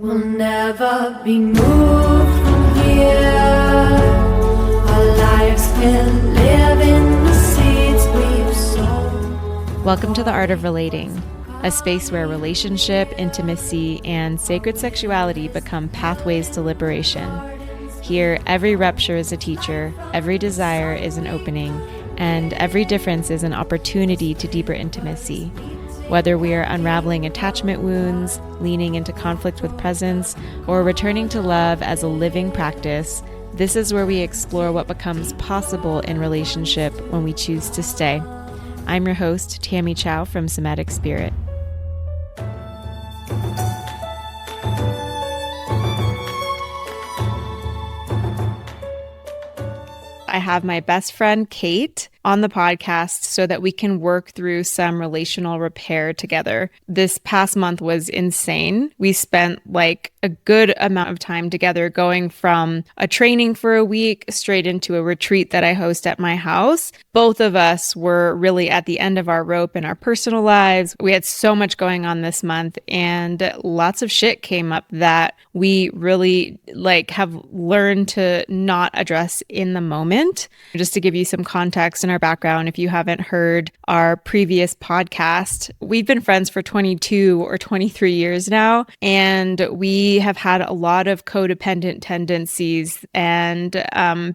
We'll never be moved from here. Our lives can live in the seeds we've sown. Welcome to The Art of Relating, a space where relationship, intimacy, and sacred sexuality become pathways to liberation. Here, every rupture is a teacher, every desire is an opening, and every difference is an opportunity to deeper intimacy. Whether we are unraveling attachment wounds, leaning into conflict with presence, or returning to love as a living practice, this is where we explore what becomes possible in relationship when we choose to stay. I'm your host, Tammy Chow from Somatic Spirit. I have my best friend, Kate, on the podcast so that we can work through some relational repair together. This past month was insane. We spent like a good amount of time together, going from a training for a week straight into a retreat that I host at my house. Both of us were really at the end of our rope in our personal lives. We had so much going on this month and lots of shit came up that we really have learned to not address in the moment. Just to give you some context in our background, if you haven't heard our previous podcast, we've been friends for 22 or 23 years now, and we have had a lot of codependent tendencies and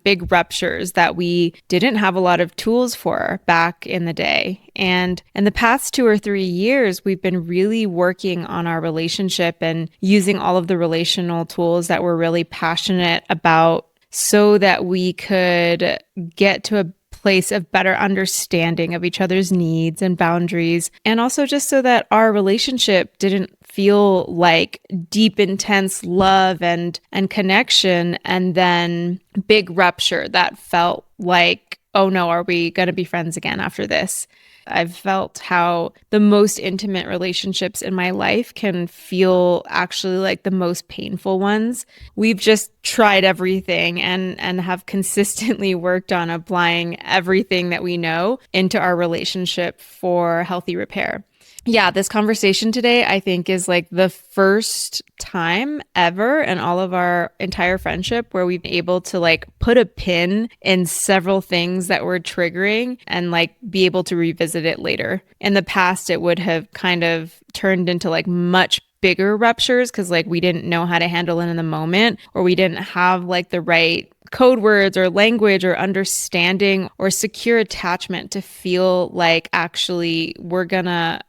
big ruptures that we didn't have a lot of tools for back in the day. And in the past 2 or 3 years, we've been really working on our relationship and using all of the relational tools that we're really passionate about so that we could get to a place of better understanding of each other's needs and boundaries, and also just so that our relationship didn't feel like deep, intense love and connection, and then big rupture that felt like, oh no, are we going to be friends again after this? I've felt how the most intimate relationships in my life can feel actually like the most painful ones. We've just tried everything and have consistently worked on applying everything that we know into our relationship for healthy repair. Yeah, this conversation today, I think, is like the first time ever in all of our entire friendship where we've been able to put a pin in several things that were triggering and be able to revisit it later. In the past, it would have kind of turned into much bigger ruptures because we didn't know how to handle it in the moment, or we didn't have the right code words or language or understanding or secure attachment to feel like actually we're gonna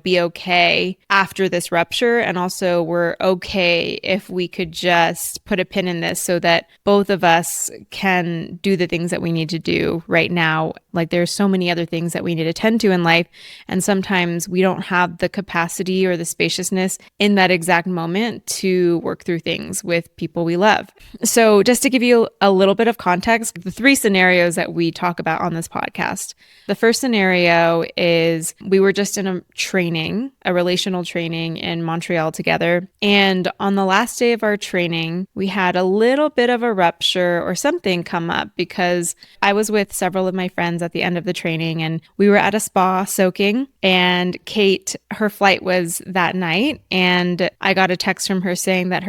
be okay after this rupture. And also we're okay if we could just put a pin in this so that both of us can do the things that we need to do right now. There's so many other things that we need to tend to in life. And sometimes we don't have the capacity or the spaciousness in that exact moment to work through things with people we love. So just to give you a little bit of context, the 3 scenarios that we talk about on this podcast. The first scenario is we were just in a relational training in Montreal together. And on the last day of our training, we had a little bit of a rupture or something come up because I was with several of my friends at the end of the training and we were at a spa soaking, and Kate, her flight was that night. And I got a text from her saying that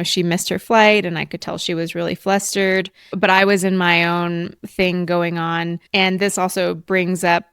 she missed her flight, and I could tell she was really flustered, but I was in my own thing going on. And this also brings up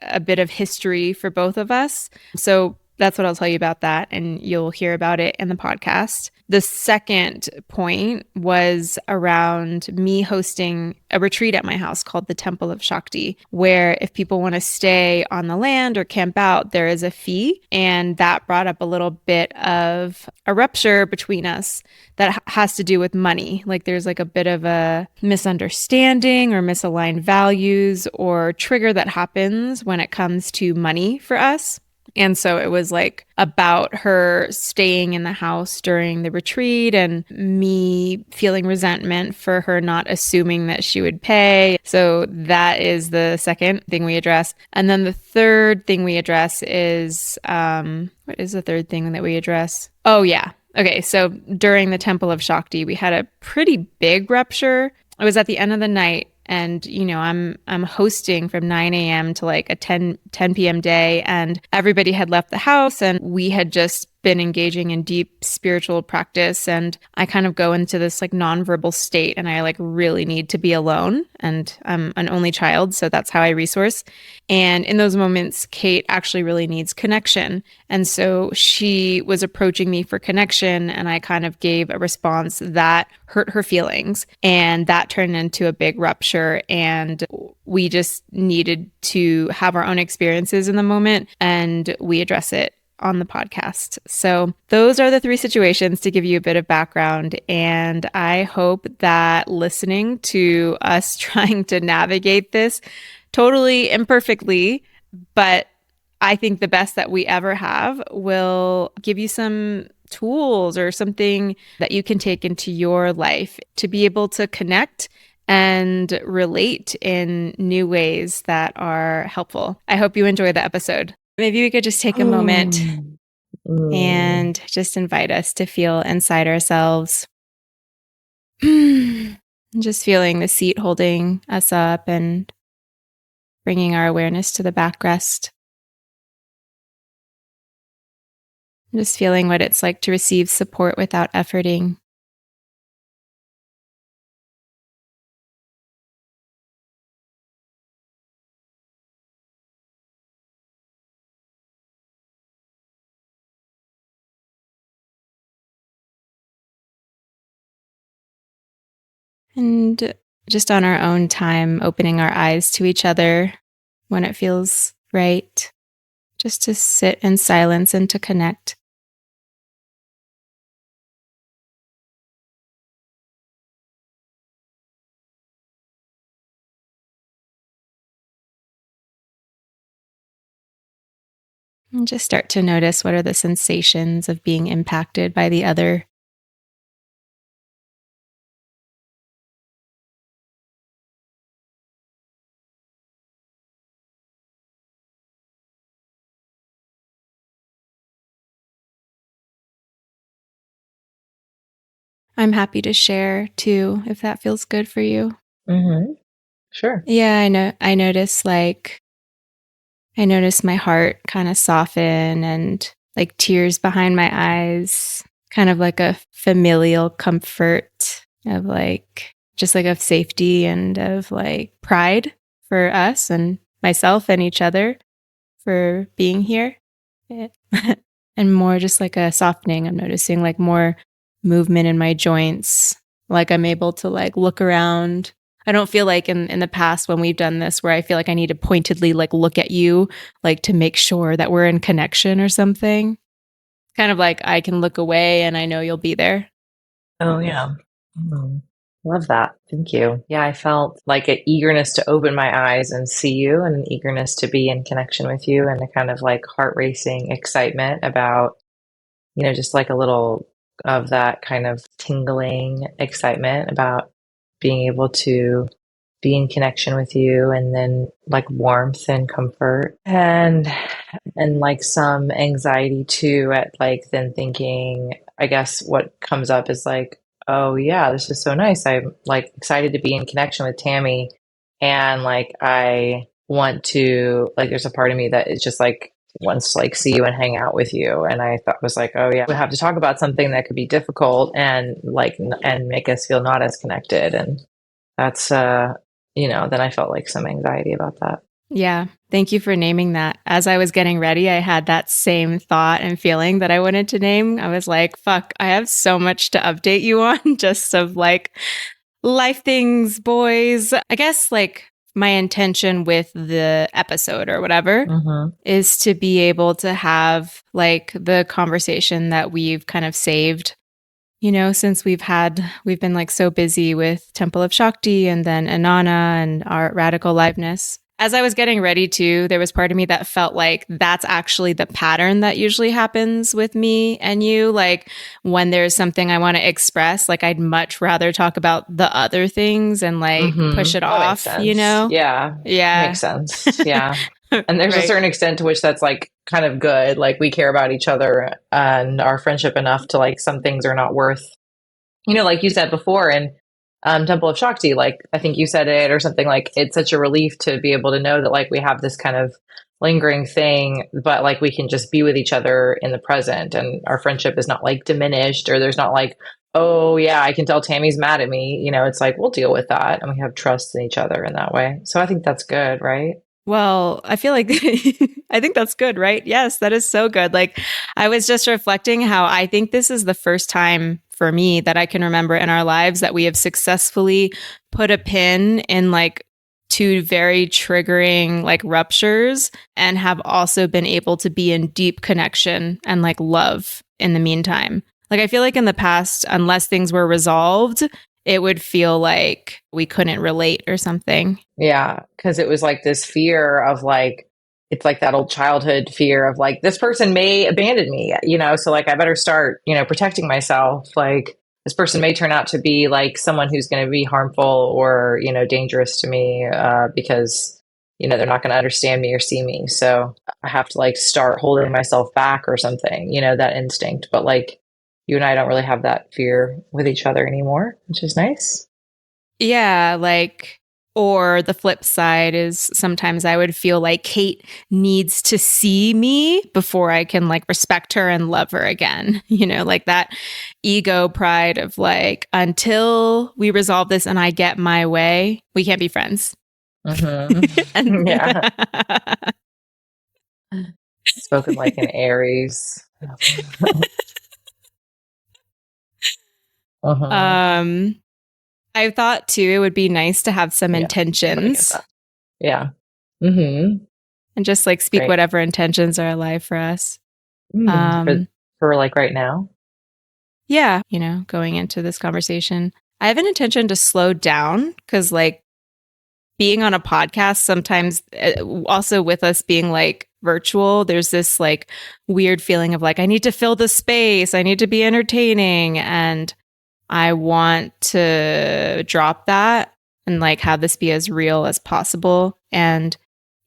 a bit of history for both of us. So that's what I'll tell you about that, and you'll hear about it in the podcast. The second point was around me hosting a retreat at my house called the Temple of Shakti, where if people want to stay on the land or camp out, there is a fee. And that brought up a little bit of a rupture between us that has to do with money. There's a bit of a misunderstanding or misaligned values or trigger that happens when it comes to money for us. And so it was about her staying in the house during the retreat and me feeling resentment for her not assuming that she would pay. So that is the second thing we address. And then the third thing we address is, what is the third thing that we address? Oh yeah. Okay. So during the Temple of Shakti, we had a pretty big rupture. It was at the end of the night. And, I'm hosting from 9 a.m. to a 10 p.m. day, and everybody had left the house, and we had just been engaging in deep spiritual practice, and I kind of go into this like nonverbal state, and I like really need to be alone, and I'm an only child, so that's how I resource. And in those moments, Kate actually really needs connection, and so she was approaching me for connection, and I kind of gave a response that hurt her feelings, and that turned into a big rupture, and we just needed to have our own experiences in the moment, and we address it on the podcast. So those are the three situations to give you a bit of background. And I hope that listening to us trying to navigate this totally imperfectly, but I think the best that we ever have, will give you some tools or something that you can take into your life to be able to connect and relate in new ways that are helpful. I hope you enjoy the episode. Maybe we could just take a moment and just invite us to feel inside ourselves. Just feeling the seat holding us up and bringing our awareness to the backrest. Just feeling what it's like to receive support without efforting. And just on our own time, opening our eyes to each other when it feels right, just to sit in silence and to connect. And just start to notice, what are the sensations of being impacted by the other. I'm happy to share too, if that feels good for you. Sure. Yeah, I know. I notice my heart kind of soften, and like tears behind my eyes, kind of like a familial comfort of like, just like of safety and of like pride for us and myself and each other for being here. And more just like a softening. I'm noticing like more movement in my joints. Like I'm able to like look around. I don't feel like in the past when we've done this, where I feel like I need to pointedly like look at you, like to make sure that we're in connection or something. Kind of like I can look away and I know you'll be there. Oh, yeah. Love that. Thank you. Yeah, I felt like an eagerness to open my eyes and see you, and an eagerness to be in connection with you, and a kind of like heart racing excitement about, just like a little of that kind of tingling excitement about being able to be in connection with you, and then like warmth and comfort, and like some anxiety too at like then thinking, I guess what comes up is like, oh yeah, this is so nice. I'm like excited to be in connection with Tammy, and like I want to, like, there's a part of me that is just like wants to like see you and hang out with you. And I thought, was like, oh yeah, we have to talk about something that could be difficult and like and make us feel not as connected. And that's then I felt like some anxiety about that. Yeah. Thank you for naming that. As I was getting ready, I had that same thought and feeling that I wanted to name. I was like, fuck, I have so much to update you on, just of like life things, boys. I guess like my intention with the episode or whatever is to be able to have like the conversation that we've kind of saved, since we've been like so busy with Temple of Shakti and then Anana and our radical liveness. As I was getting ready to, there was part of me that felt like that's actually the pattern that usually happens with me and you. Like when there's something I want to express, like I'd much rather talk about the other things and like push it off, Yeah. Yeah. Makes sense. Yeah. And there's Right. a certain extent to which that's like kind of good. Like we care about each other and our friendship enough to like some things are not worth, like you said before, and Temple of Shakti, like I think you said it or something, like it's such a relief to be able to know that like we have this kind of lingering thing, but like we can just be with each other in the present, and our friendship is not like diminished, or there's not like, oh yeah, I can tell Tammy's mad at me. It's like we'll deal with that, and we have trust in each other in that way. So I think that's good, right? Well, I feel like I think that's good, right? Yes, that is so good. Like, I was just reflecting how I think this is the first time for me that I can remember in our lives that we have successfully put a pin in like two very triggering like ruptures and have also been able to be in deep connection and like love in the meantime. Like, I feel like in the past, unless things were resolved, it would feel like we couldn't relate or something. Yeah, because it was like this fear of like, it's like that old childhood fear of like, this person may abandon me, so like I better start, protecting myself. Like this person may turn out to be like someone who's going to be harmful or, dangerous to me because, they're not going to understand me or see me. So I have to like start holding myself back or something, that instinct. But like you and I don't really have that fear with each other anymore, which is nice. Yeah, like, or the flip side is sometimes I would feel like Kate needs to see me before I can like respect her and love her again. Like that ego pride of like, until we resolve this and I get my way, we can't be friends. Mm-hmm. Yeah. Spoken like an Aries. I thought too it would be nice to have some intentions. Yeah. Mm-hmm. And just like speak whatever intentions are alive for us. For like right now. Yeah, going into this conversation, I have an intention to slow down because like being on a podcast sometimes, also with us being like virtual, there's this like weird feeling of like, I need to fill the space, I need to be entertaining, and I want to drop that and like have this be as real as possible. And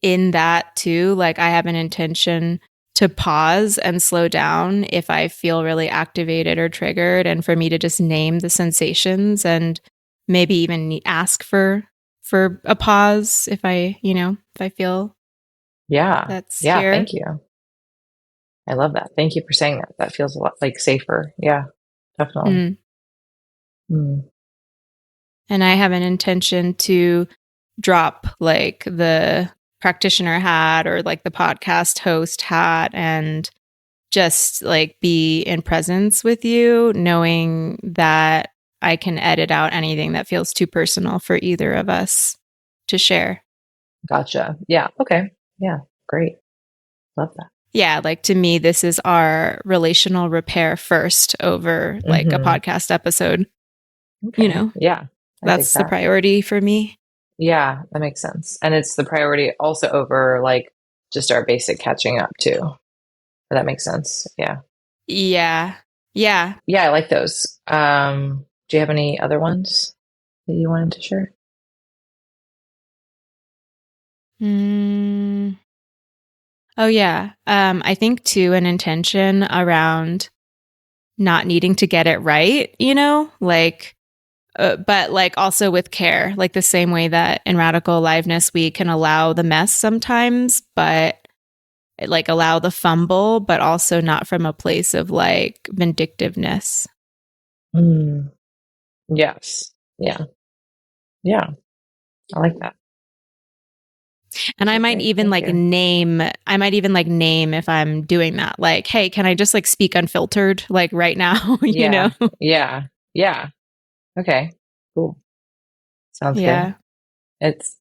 in that too, like I have an intention to pause and slow down if I feel really activated or triggered, and for me to just name the sensations and maybe even ask for a pause if I feel that's here. Thank you. I love that. Thank you for saying that. That feels a lot like safer. Yeah, definitely. And I have an intention to drop like the practitioner hat or like the podcast host hat and just like be in presence with you, knowing that I can edit out anything that feels too personal for either of us to share. Gotcha. Yeah. Okay. Yeah. Great. Love that. Yeah. Like to me, this is our relational repair first over like a podcast episode. Okay. Yeah. That's the priority for me. Yeah, that makes sense. And it's the priority also over like just our basic catching up too. That makes sense. Yeah. Yeah. Yeah. Yeah, I like those. Do you have any other ones that you wanted to share? Oh, yeah. I think too, an intention around not needing to get it right, like, but like also with care, like the same way that in radical aliveness, we can allow the mess sometimes, but like allow the fumble, but also not from a place of like vindictiveness. Yes. Yeah. Yeah. I like that. And I might even like name if I'm doing that, like, hey, can I just like speak unfiltered, like right now, Yeah. Yeah. Okay. Cool. Sounds good. It's,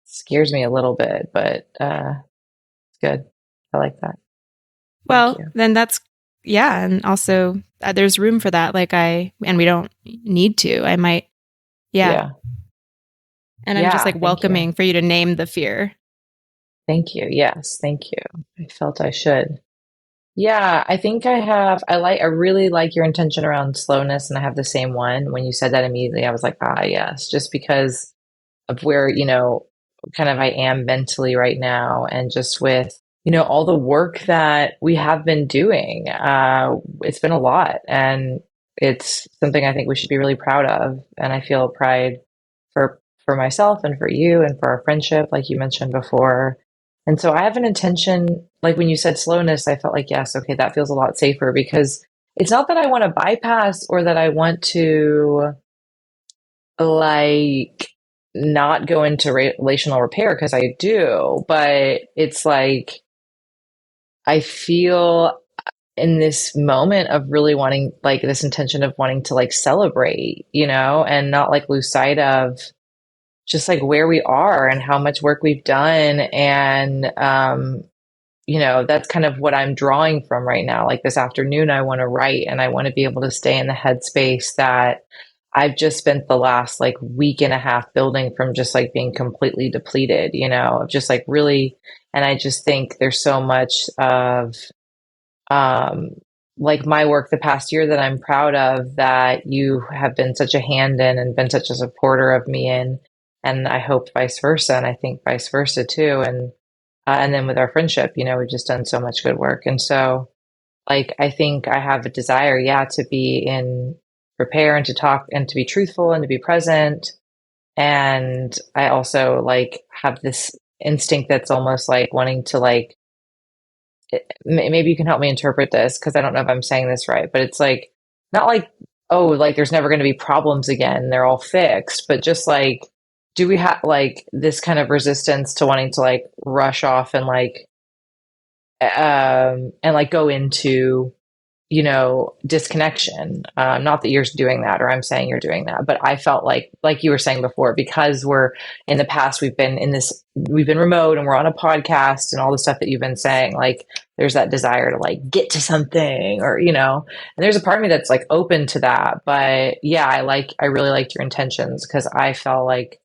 scares me a little bit, but it's good. I like that. Well, then and also there's room for that. Like and we don't need to. I might, And I'm just like welcoming for you to name the fear. Thank you. Yes, thank you. I felt I should. Yeah, I think I really like your intention around slowness, and I have the same one. When you said that immediately, I was like, yes, just because of where, kind of I am mentally right now, and just with, all the work that we have been doing. It's been a lot, and it's something I think we should be really proud of. And I feel pride for for myself and for you and for our friendship, like you mentioned before. And so I have an intention, like when you said slowness, I felt like, yes, okay, that feels a lot safer because it's not that I want to bypass or that I want to like not go into relational repair because I do, but it's like I feel in this moment of really wanting like this intention of wanting to like celebrate, and not like lose sight of just like where we are and how much work we've done. And, that's kind of what I'm drawing from right now. Like this afternoon, I want to write and I want to be able to stay in the headspace that I've just spent the last like week and a half building from just like being completely depleted, just like really. And I just think there's so much of, like my work the past year that I'm proud of that you have been such a hand in and been such a supporter of me in, and I hope vice versa, and I think vice versa too, and then with our friendship, we've just done so much good work, and so like I think I have a desire, yeah, to be in repair and to talk and to be truthful and to be present, and I also like have this instinct that's almost like wanting to like maybe you can help me interpret this because I don't know if I'm saying this right, but it's like not like, oh, like there's never going to be problems again, they're all fixed, but just like, do we have like this kind of resistance to wanting to like rush off and like go into disconnection. Not that you're doing that or I'm saying you're doing that, but I felt like you were saying before, because we're in the past, we've been remote and we're on a podcast and all the stuff that you've been saying, like there's that desire to like get to something or, and there's a part of me that's like open to that. But yeah, I really liked your intentions because I felt like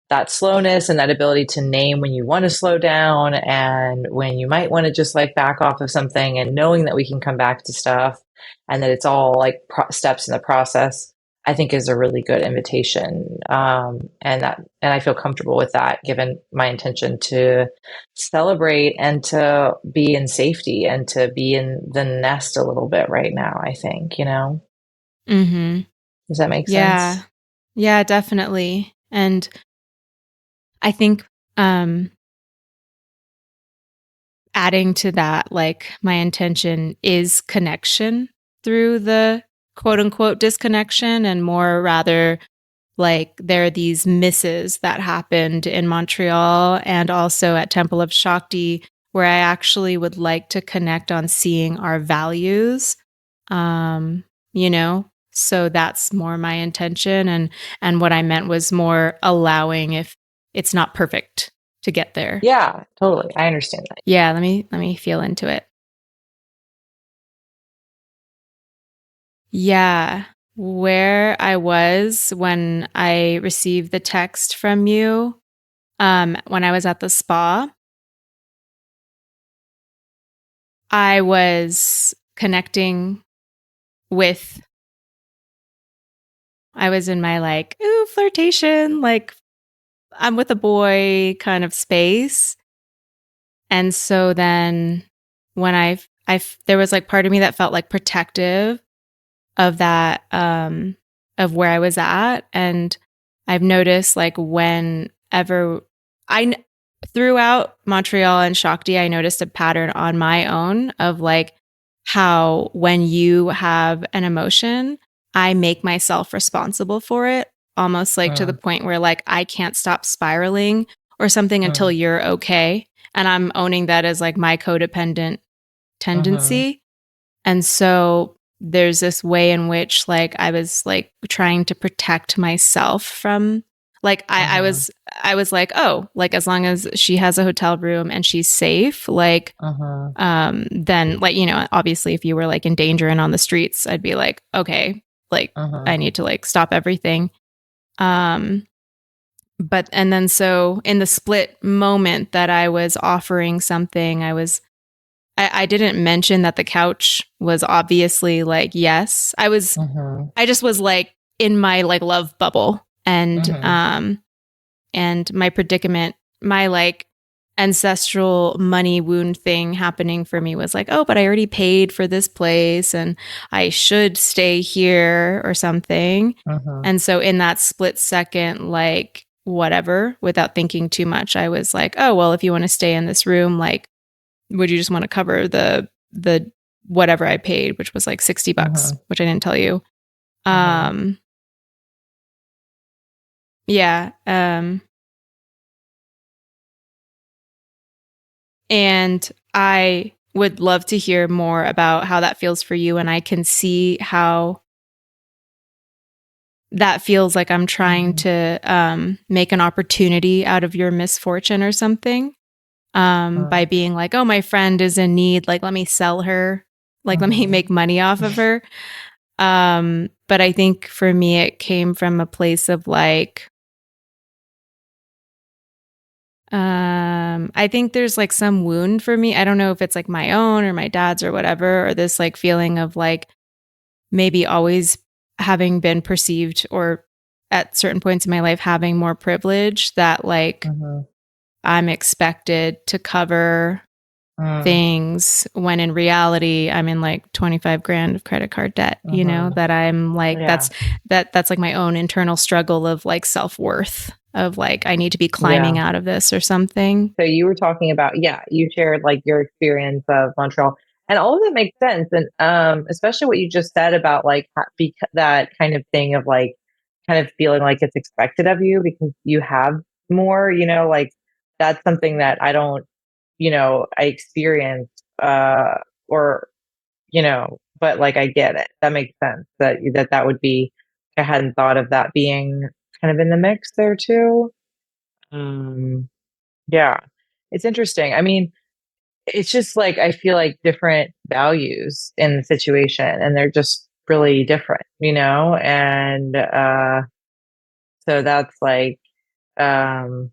that slowness and that ability to name when you want to slow down and when you might want to just like back off of something, and knowing that we can come back to stuff and that it's all like steps in the process, I think is a really good invitation. And I feel comfortable with that given my intention to celebrate and to be in safety and to be in the nest a little bit right now, I think, Mm-hmm. Does that make Yeah. sense? Yeah, definitely. And I think adding to that, like my intention is connection through the quote unquote disconnection, and more rather like there are these misses that happened in Montreal and also at Temple of Shakti where I actually would like to connect on seeing our values. So that's more my intention, and what I meant was more allowing if it's not perfect to get there. Yeah, totally. I understand that. Yeah, let me feel into it. Yeah, where I was when I received the text from you, when I was at the spa, I was connecting with, I was in my like, ooh, flirtation, like I'm with a boy kind of space. And so then when there was like part of me that felt like protective of that, of where I was at. And I've noticed like whenever throughout Montreal and Shakti, I noticed a pattern on my own of like how when you have an emotion, I make myself responsible for it, almost like to the point where like I can't stop spiraling or something until you're okay. And I'm owning that as like my codependent tendency. And so there's this way in which like I was like trying to protect myself from like I was like, oh, like as long as she has a hotel room and she's safe, like then like, obviously if you were like in danger and on the streets, I'd be like, okay, like I need to like stop everything. But and then so in the split moment that I was offering something, I didn't mention that the couch was obviously like, yes, I just was like in my like love bubble, and my predicament, my like ancestral money wound thing happening for me was like, oh, but I already paid for this place and I should stay here or something. And so in that split second, like whatever without thinking too much. I was like, oh, well, if you want to stay in this room, like, would you just want to cover the whatever I paid, which was like $60, which I didn't tell you. Yeah. And I would love to hear more about how that feels for you. And I can see how that feels like I'm trying to make an opportunity out of your misfortune or something, by being like, oh, my friend is in need. Like, let me sell her. Like, let me make money off of her. But I think for me, it came from a place of like, I think there's like some wound for me. I don't know if it's like my own or my dad's or whatever, or this like feeling of like maybe always having been perceived or at certain points in my life having more privilege that like I'm expected to cover things when in reality I'm in like 25 grand of credit card debt, you know, that I'm like, that's like my own internal struggle of like self-worth of like, I need to be climbing out of this or something. So you were talking about, you shared like your experience of Montreal, and all of that makes sense. And especially what you just said about like that kind of thing of like kind of feeling like it's expected of you because you have more, like that's something that I don't, I experienced, or, but like I get it. That makes sense that would be, I hadn't thought of that being kind of in the mix there too. Um, yeah, it's interesting. I mean, it's just like I feel like different values in the situation, and they're just really different, And so that's like, um,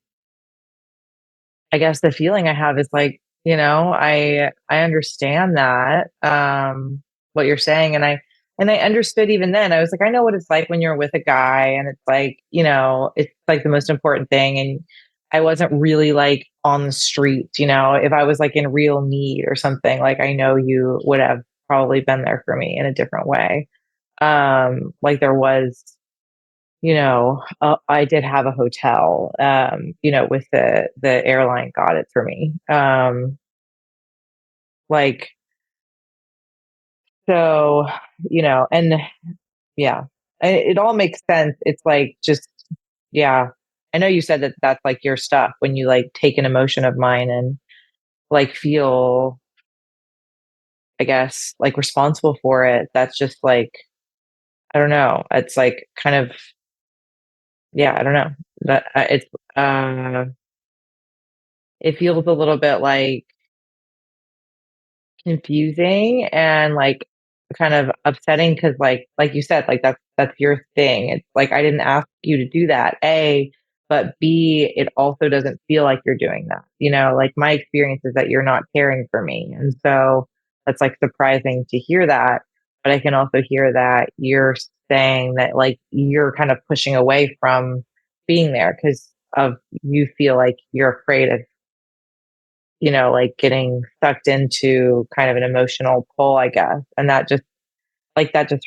I guess the feeling I have is like, I understand that, what you're saying. And I understood even then. I was like, I know what it's like when you're with a guy and it's like, it's like the most important thing. And I wasn't really like on the street, if I was like in real need or something, like I know you would have probably been there for me in a different way. Like there was, I did have a hotel, with the airline got it for me. Like, so, and yeah, it all makes sense. It's like, just, yeah. I know you said that that's like your stuff when you like take an emotion of mine and like feel, I guess, like responsible for it. That's just like, I don't know. It's like kind of, yeah, I don't know that it feels a little bit like confusing and like kind of upsetting because like you said, like that's your thing. It's like I didn't ask you to do that, A, but B, it also doesn't feel like you're doing that. Like my experience is that you're not caring for me. And so that's like surprising to hear that. But I can also hear that you're saying that like you're kind of pushing away from being there because of you feel like you're afraid of like getting sucked into kind of an emotional pull, I guess. And that just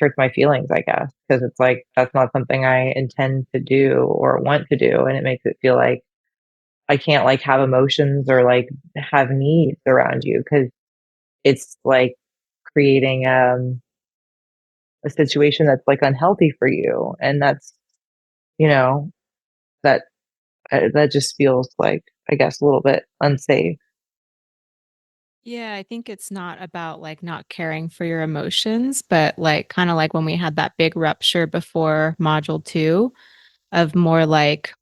hurts my feelings, I guess, because it's like that's not something I intend to do or want to do. And it makes it feel like I can't like have emotions or like have needs around you because it's like creating a situation that's like unhealthy for you. And that's, you know, that that just feels like, I guess, a little bit unsafe. Yeah, I think it's not about like not caring for your emotions, but like kind of like when we had that big rupture before module 2 of more like,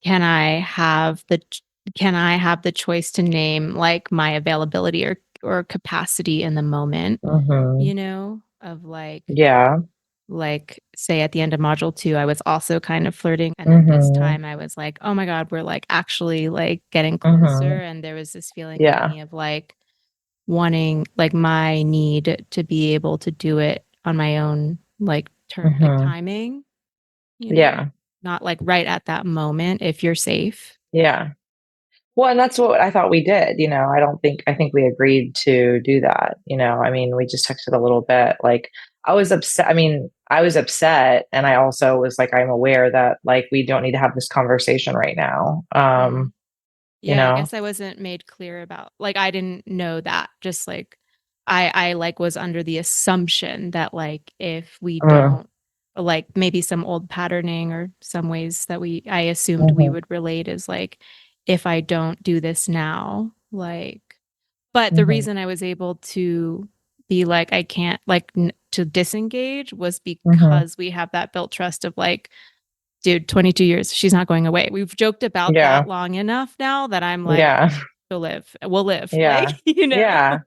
can I have the can I have the choice to name like my availability or capacity in the moment, Mm-hmm. of Yeah. like say at the end of module 2 I was also kind of flirting, and then this Mm-hmm. time I was like, oh my god, we're like actually like getting Mm-hmm. closer, and there was this feeling in Yeah. me of like wanting like my need to be able to do it on my own like like Mm-hmm. timing, Yeah. not like right at that moment if you're safe. Yeah. Well, and that's what I thought we did. I think we agreed to do that. I mean, we just texted a little bit. Like, I was upset. I mean, I was upset. And I also was like, I'm aware that like, we don't need to have this conversation right now. Mm. You Yeah, I know? guess I wasn't made clear about, like, I didn't know that. Just like I like was under the assumption that like if we Mm, don't, like maybe some old patterning or some ways that I assumed we mhm, would relate is like if I don't do this now, like, but the mhm, reason I was able to be like I can't like to disengage was mhm. because we have that built trust of like, dude, 22 years, she's not going away. We've joked about Yeah. that long enough now that I'm like, Yeah. she'll live. We'll live. Like, Yeah. you know. Yeah.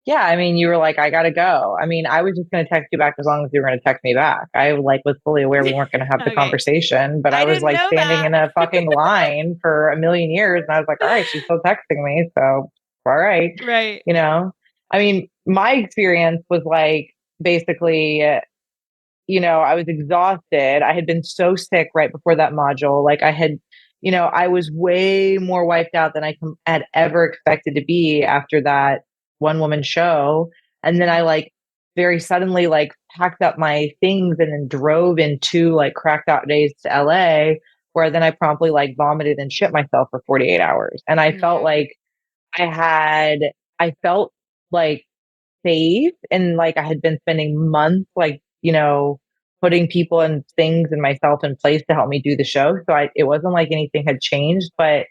Yeah, I mean, you were like, I gotta go. I mean, I was just gonna text you back as long as you were gonna text me back. I like was fully aware we weren't gonna have the Okay. conversation, but I I was didn't like know standing that. in a fucking line for a million years, and I was like, all right, she's still texting me, so all right, Right. you know. I mean, my experience was like basically I was exhausted. I had been so sick right before that module. Like I had, I was way more wiped out than had ever expected to be after that one woman show. And then I Mhm. like very suddenly like packed up my things and then drove in 2 like cracked out days to LA, where then I promptly like vomited and shit myself for 48 hours. And I felt Yeah. like I had, I felt like safe and like I had been spending months like, putting people and things and myself in place to help me do the show. So it wasn't like anything had changed, but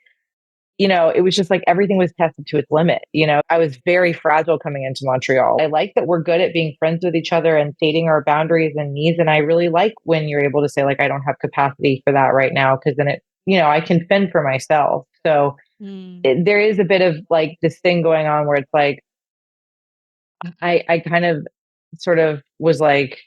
it was just like everything was tested to its limit. I was very fragile coming into Montreal. I like that we're good at being friends with each other and stating our boundaries and needs. And I really like when you're able to say, like, I don't have capacity for that right now. Cause then I can fend for myself. So Mm. there is a bit of like this thing going on where it's like, I kind of sort of was like,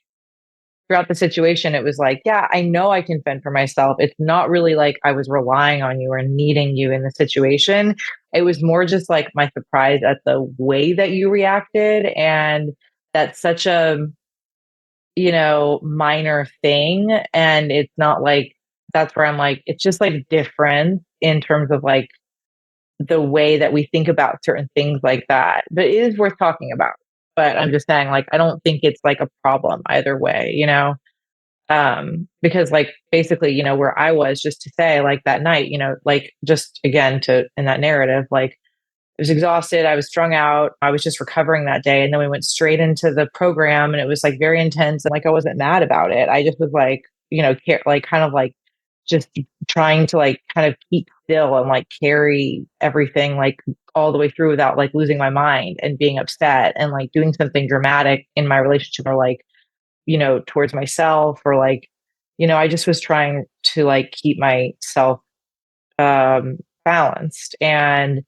throughout the situation, it was like, yeah, I know I can fend for myself. It's not really like I was relying on you or needing you in the situation. It was more just like my surprise at the way that you reacted. And that's such a, minor thing. And it's not like, that's where I'm like, it's just like different in terms of like the way that we think about certain things like that. But it is worth talking about. But I'm just saying, like, I don't think it's like a problem either way, because like basically, where I was just to say like that night, like just again to in that narrative, like I was exhausted, I was strung out, I was just recovering that day. And then we went straight into the program and it was like very intense. And like I wasn't mad about it. I just was like, like kind of like just trying to like kind of keep still and like carry everything like all the way through without like losing my mind and being upset and like doing something dramatic in my relationship or like, towards myself or like, I just was trying to like keep myself balanced um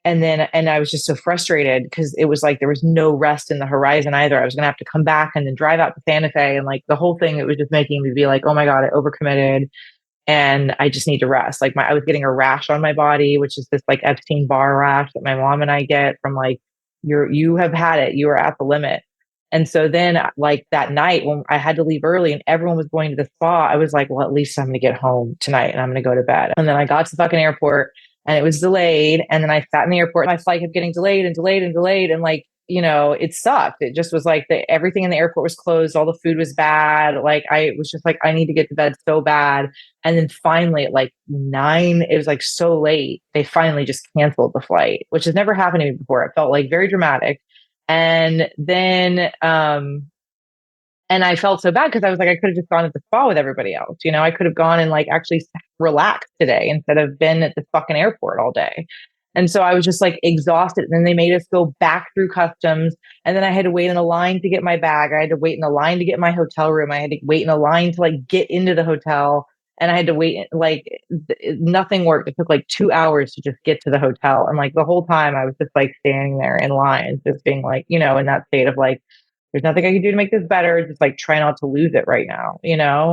and I was just so frustrated because it was like there was no rest in the horizon either. I was gonna have to come back and then drive out to Santa Fe and like the whole thing, it was just making me be like, oh my God, I overcommitted and I just need to rest. Like I was getting a rash on my body, which is this like Epstein-Barr rash that my mom and I get from like you have had it, you are at the limit. And so then like that night when I had to leave early and everyone was going to the spa, I was like, well, at least I'm gonna get home tonight and I'm gonna go to bed. And then I got to the fucking airport and it was delayed. And then I sat in the airport, my flight kept getting delayed and delayed and delayed. And like, it sucked. It just was like everything in the airport was closed. All the food was bad. Like I was just like, I need to get to bed so bad. And then finally at like 9, it was like so late. They finally just canceled the flight, which has never happened to me before. It felt like very dramatic. And then, and I felt so bad because I was like, I could have just gone to the spa with everybody else. I could have gone and like actually relaxed today instead of been at the fucking airport all day. And so I was just like exhausted. And then they made us go back through customs. And then I had to wait in a line to get my bag. I had to wait in a line to get my hotel room. I had to wait in a line to like get into the hotel. And I had to wait, like, nothing worked. It took like 2 hours to just get to the hotel. And like the whole time I was just like standing there in line, just being like, in that state of like, there's nothing I can do to make this better. Just like try not to lose it right now,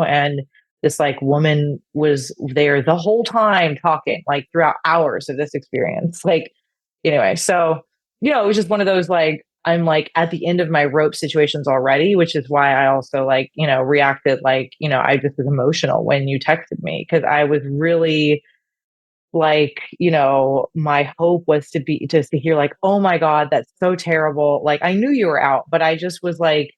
And this like woman was there the whole time talking, like throughout hours of this experience. Like, anyway, so, it was just one of those like, I'm like at the end of my rope situations already, which is why I also like, reacted like, I just was emotional when you texted me because I was really like, my hope was to be just to hear like, oh my God, that's so terrible. Like I knew you were out, but I just was like,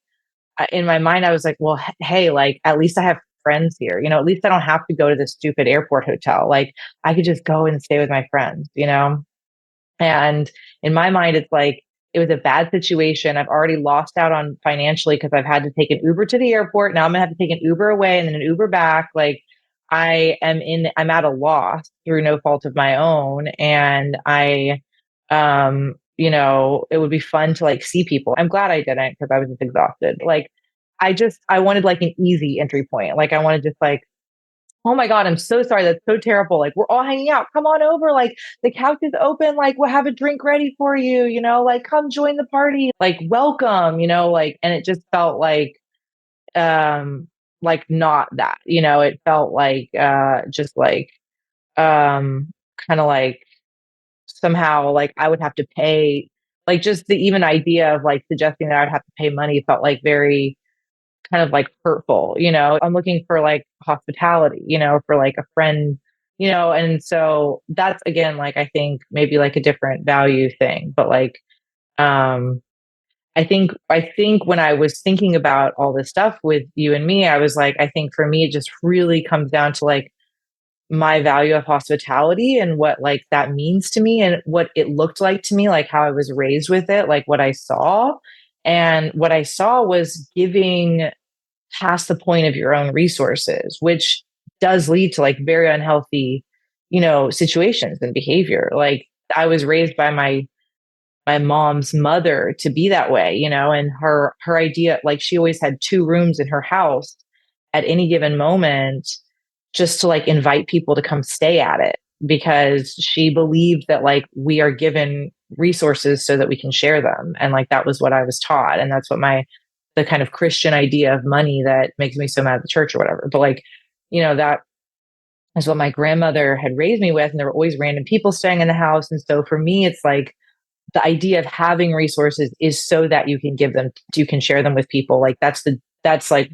in my mind, I was like, well, hey, like at least I have friends here. At least I don't have to go to this stupid airport hotel. Like I could just go and stay with my friends. And in my mind, it's like it was a bad situation. I've already lost out on financially because I've had to take an Uber to the airport. Now I'm gonna have to take an Uber away and then an Uber back. Like I'm at a loss through no fault of my own. And it would be fun to like see people. I'm glad I didn't because I was just exhausted. Like I wanted like an easy entry point. Like I wanted just like, oh my God, I'm so sorry. That's so terrible. Like, we're all hanging out. Come on over. Like, the couch is open. Like, we'll have a drink ready for you, like, come join the party. Like, welcome, like, and it just felt like not that, it felt like, just like, kind of like somehow like I would have to pay, like, just the even idea of like suggesting that I'd have to pay money felt like very, kind of like hurtful. I'm looking for like hospitality, for like a friend, and so that's again, like, I think maybe like a different value thing, but like, um, I think when I was thinking about all this stuff with you and me, I was like, I think for me, it just really comes down to like my value of hospitality and what like that means to me and what it looked like to me, like how I was raised with it, like what I saw. And what I saw was giving past the point of your own resources, which does lead to like very unhealthy, situations and behavior. Like I was raised by my mom's mother to be that way, and her idea, like she always had two rooms in her house at any given moment just to like invite people to come stay at it because she believed that like we are given resources so that we can share them. And like that was what I was taught. And that's what the kind of Christian idea of money that makes me so mad at the church or whatever. But like, that is what my grandmother had raised me with. And there were always random people staying in the house. And so for me, it's like the idea of having resources is so that you can share them with people. Like that's like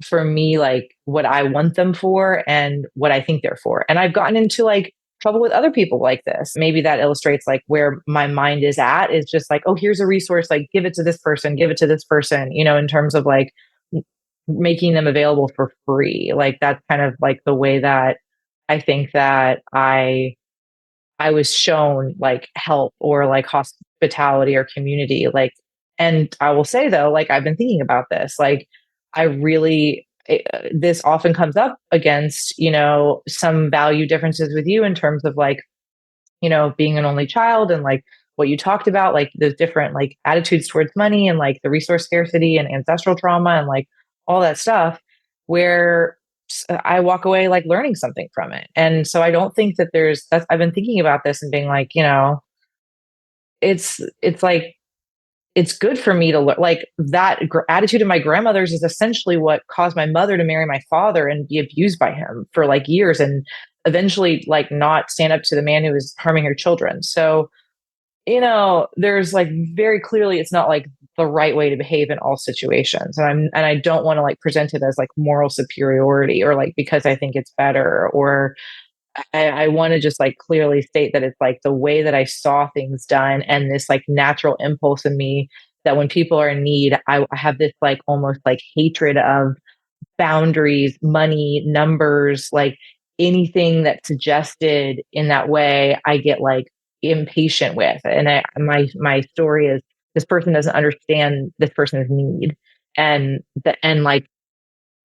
for me, like what I want them for and what I think they're for. And I've gotten into like trouble with other people like this. Maybe that illustrates like where my mind is at, is just like, oh, here's a resource, like give it to this person, give it to this person, in terms of like making them available for free. Like that's kind of like the way that I think that I was shown like help or like hospitality or community. Like, and I will say though, like I've been thinking about this, like I really, this often comes up against, some value differences with you in terms of like, being an only child and like what you talked about, like those different like attitudes towards money and like the resource scarcity and ancestral trauma and like all that stuff where I walk away like learning something from it. And so I don't think that I've been thinking about this and being like, it's like, it's good for me to learn like that attitude of my grandmother's is essentially what caused my mother to marry my father and be abused by him for like years and eventually like not stand up to the man who was harming her children. So, there's like very clearly it's not like the right way to behave in all situations. And I don't want to like present it as like moral superiority or like because I think it's better or I want to just like clearly state that it's like the way that I saw things done and this like natural impulse in me that when people are in need, I have this like almost like hatred of boundaries, money, numbers, like anything that's suggested in that way, I get like impatient with. And my story is this person doesn't understand this person's need. And like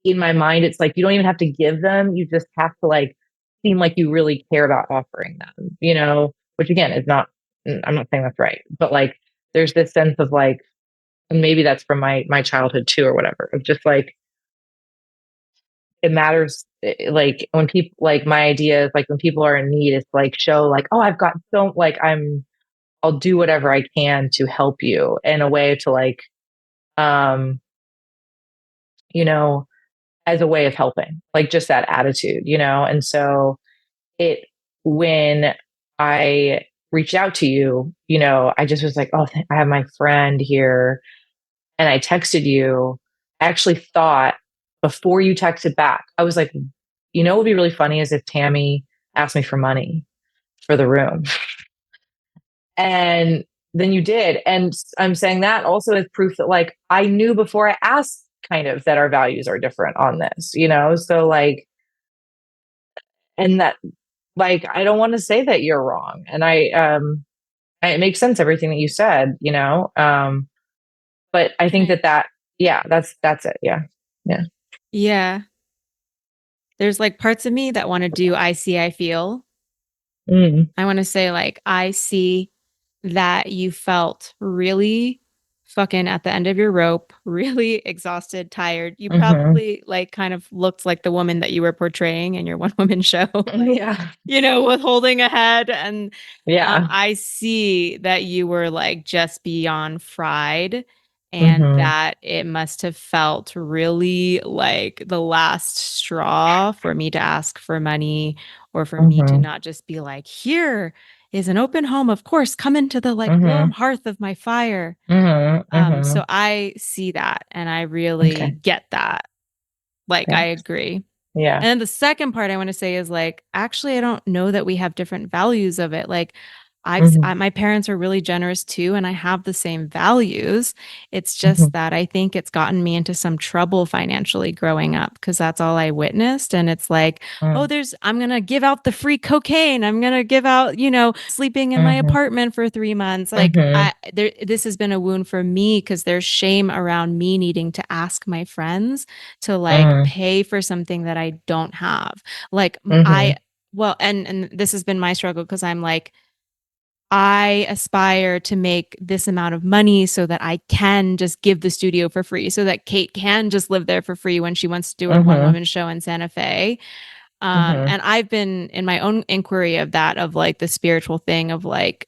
in my mind, it's like you don't even have to give them, you just have to like seem like you really care about offering them, which again is not, I'm not saying that's right, but like there's this sense of like, and maybe that's from my childhood too or whatever, of just like it matters, like when people, like my idea is like when people are in need, it's like show like, oh, I've got so like I'll do whatever I can to help you in a way to like um you know as a way of helping, like just that attitude, and so it when I reached out to you, I just was like, oh, I have my friend here, and I texted you. I actually thought before you texted back, I was like, what would be really funny is if Tammy asked me for money. for the room. And then you did. And I'm saying that also as proof that like I knew before I asked kind of that our values are different on this, you know? So like, and that like I don't want to say that you're wrong. And it makes sense everything that you said, you know? But I think Right. that yeah, that's it. Yeah. Yeah. Yeah. There's like parts of me that want to do I see, I feel. Mm. I want to say, like, I see that you felt really fucking at the end of your rope, really exhausted, tired. You Mhm. probably like kind of looked like the woman that you were portraying in your one woman show, like, Yeah. with holding a head. And Yeah. I see that you were like just beyond fried. And Mhm. that it must have felt really like the last straw for me to ask for money, or for me to Mhm. not just be like, here is an open home. Of course, come into the like warm Mhm. hearth of my fire. Mhm. So Mhm. I see that and I Okay. really get that. Like, I Thanks. agree. Yeah. And then the second part I want to say is like, actually, I don't know that we have different values of it. Like, Mhm. my parents are really generous too, and I have the same values. It's just Mhm. that I think it's gotten me into some trouble financially growing up because that's all I witnessed. And it's like, oh, Mm. I'm going to give out the free cocaine. I'm going to give out, sleeping in my Mhm. apartment for 3 months. Like, Mhm. this has been a wound for me because there's shame around me needing to ask my friends to like Mhm. pay for something that I don't have. Like Mhm. well, and this has been my struggle because I'm like, I aspire to make this amount of money so that I can just give the studio for free, so that Kate can just live there for free when she wants to do her one Mhm. woman show in Santa Fe. Mhm. And I've been in my own inquiry of that, of like the spiritual thing of like,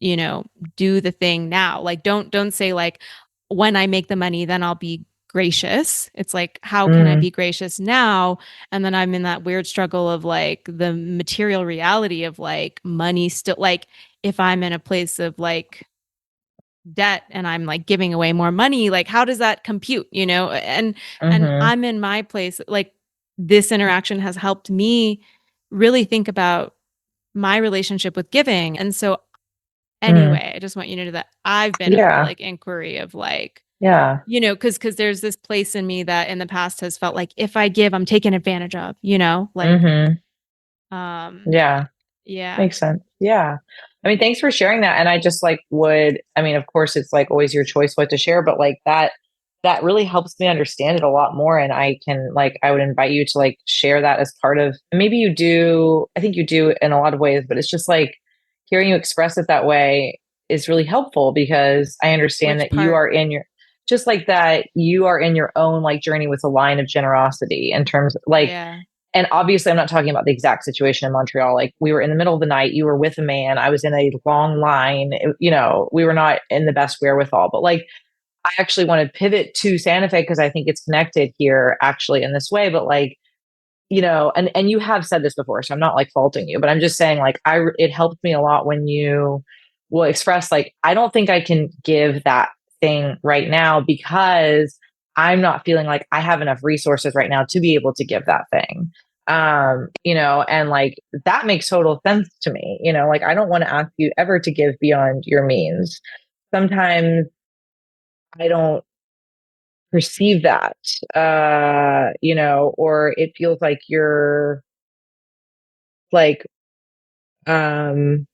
you know, do the thing now. Like, don't say like, when I make the money, then I'll be gracious. It's like, how can I Mm. be gracious now? And then I'm in that weird struggle of like the material reality of like money still, like if I'm in a place of like debt and I'm like giving away more money, like how does that compute, and Mhm. I'm in my place, like this interaction has helped me really think about my relationship with giving. And so Mm. anyway, I just want you to know that I've been in the Yeah. like inquiry of like, Yeah. because there's this place in me that in the past has felt like if I give, I'm taken advantage of, like, Mhm. um, Yeah. yeah, Makes sense. Yeah. I mean, thanks for sharing that. And I just like I mean, of course it's like always your choice what to share, but like that really helps me understand it a lot more. And I would invite you to like share that as part of, and maybe you do, I think you do in a lot of ways, but it's just like hearing you express it that way is really helpful because I understand which that you part? are just like that you are in your own like journey with a line of generosity in terms of like, Yeah. and obviously I'm not talking about the exact situation in Montreal. Like we were in the middle of the night, you were with a man, I was in a long line, we were not in the best wherewithal, but like I actually want to pivot to Santa Fe because I think it's connected here actually in this way, but like, and you have said this before, so I'm not like faulting you, but I'm just saying like it helped me a lot when you will express like I don't think I can give that thing right now because I'm not feeling like I have enough resources right now to be able to give that thing. And like that makes total sense to me. Like I don't want to ask you ever to give beyond your means. Sometimes I don't perceive that, or it feels like you're like um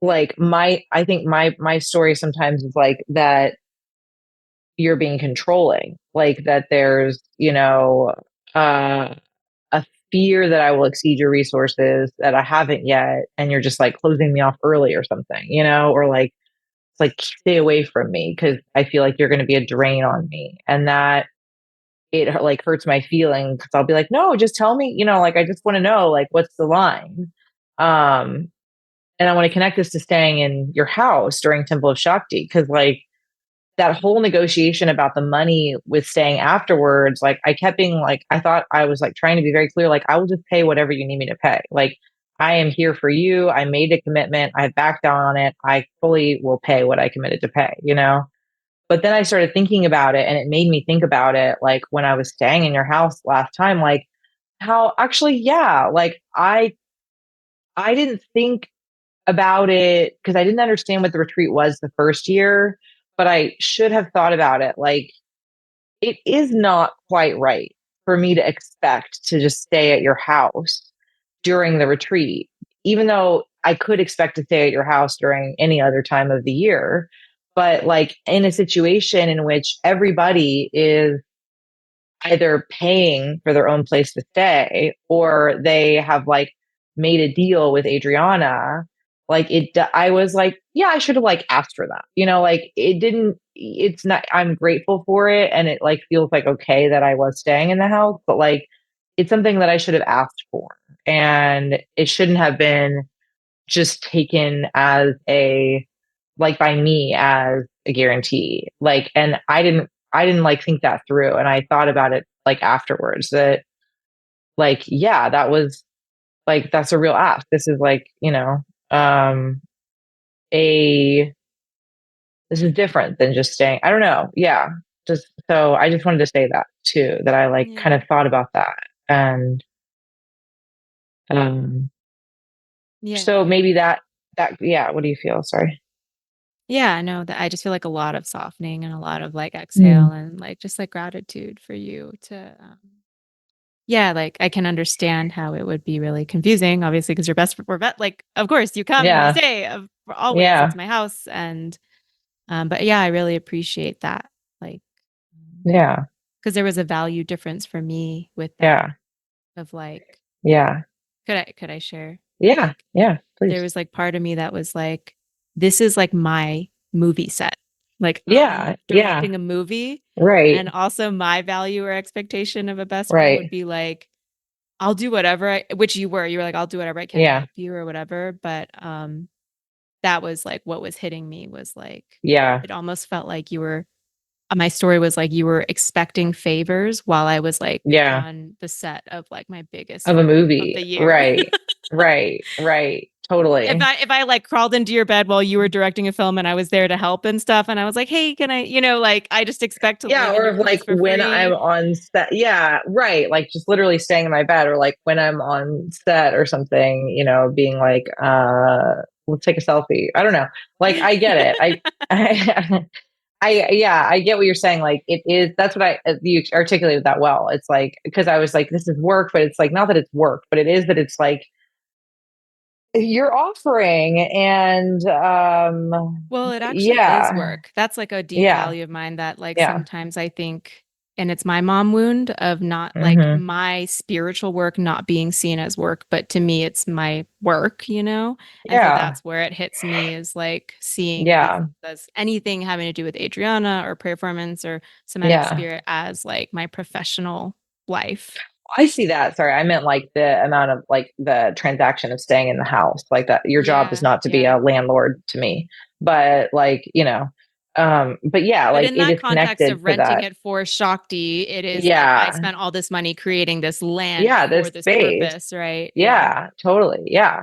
I think my story sometimes is like that you're being controlling, like that there's uh a fear that I will exceed your resources that I haven't yet, and you're just like closing me off early or something, or like it's like stay away from me because I feel like you're going to be a drain on me, and that it like hurts my feelings because I'll be like, no, just tell me, like I just want to know like what's the line. um and I want to connect this to staying in your house during Temple of Shakti because like that whole negotiation about the money with staying afterwards, like I kept being like, I thought I was like trying to be very clear, like I will just pay whatever you need me to pay. Like I am here for you. I made a commitment. I backed down on it. I fully will pay what I committed to pay. But then I started thinking about it and it made me think about it like when I was staying in your house last time, like how actually, yeah, like I didn't think about it because I didn't understand what the retreat was the first year, but I should have thought about it. Like, it is not quite right for me to expect to just stay at your house during the retreat, even though I could expect to stay at your house during any other time of the year. But like in a situation in which everybody is either paying for their own place to stay or they have like made a deal with Adriana, like I was like, yeah, I should have like asked for that, like it didn't, it's not, I'm grateful for it, and it like feels like okay that I was staying in the house, but like it's something that I should have asked for, and it shouldn't have been just taken as a, like by me as a guarantee. Like, and I didn't like think that through. And I thought about it like afterwards that like, yeah, that was like, that's a real ask. This is like, um, a, this is different than just staying. I don't know. Yeah. Just, so I just wanted to say that too, that I like kind Yeah. of thought about that. And, um, Yeah. so maybe yeah. What do you feel? Sorry. Yeah, no, that I just feel like a lot of softening and a lot of like exhale Mm. and like just like gratitude for you to yeah, like I can understand how it would be really confusing, obviously, because you're best for vet. Like, of course, you come, you Yeah. stay always. Yeah. It's my house, and but yeah, I really appreciate that. Like, Yeah. because there was a value difference for me with that Yeah. of like, Yeah. could I share? Yeah. Like, Yeah. there Please. was like part of me that was like, this is like my movie set. Like I'm Yeah. Yeah. directing a movie, Right. and also my value or expectation of a best friend would Right. be like, I'll do whatever which you were like, I'll do whatever I can to Yeah. help you or whatever. But that was like what was hitting me was like, Yeah. it almost felt like you were my story was like you were expecting favors while I was like Yeah. on the set of like my biggest Of a film of movie. the year. Right. Right. Right. if Totally. I if I like crawled into your bed while you were directing a film and I was there to help and stuff and I was like, "Hey, can I, like I just expect to Yeah. live in Or your of like place for when I'm free." on set. Yeah. Right. Like just literally staying in my bed, or like when I'm on set or something, being like, let's take a selfie. I don't know. Like I get it. I yeah, I get what you're saying. Like it is, that's what you articulated that well. It's like, because I was like, this is work, but it's like, not that it's work, but it is that it's like, you're offering, and Well, it actually is yeah, work. That's like a deep yeah, value of mine that like yeah, sometimes I think, and it's my mom wound of not like hmm, my spiritual work not being seen as work, but to me it's my work. And so yeah, that's where it hits me is like seeing this yeah, as anything having to do with Adriana or performance or somatic yeah. spirit as like my professional life. I see that. Sorry, I meant like the amount of like the transaction of staying in the house, like that. Your job is Yeah, not to be yeah. a landlord to me, but like, but yeah, But like in it that is context connected of to renting that. it for Shakti, it is like I Yeah, spent all this money creating this land yeah, for this this space. purpose, right? Yeah. Yeah, totally. Yeah,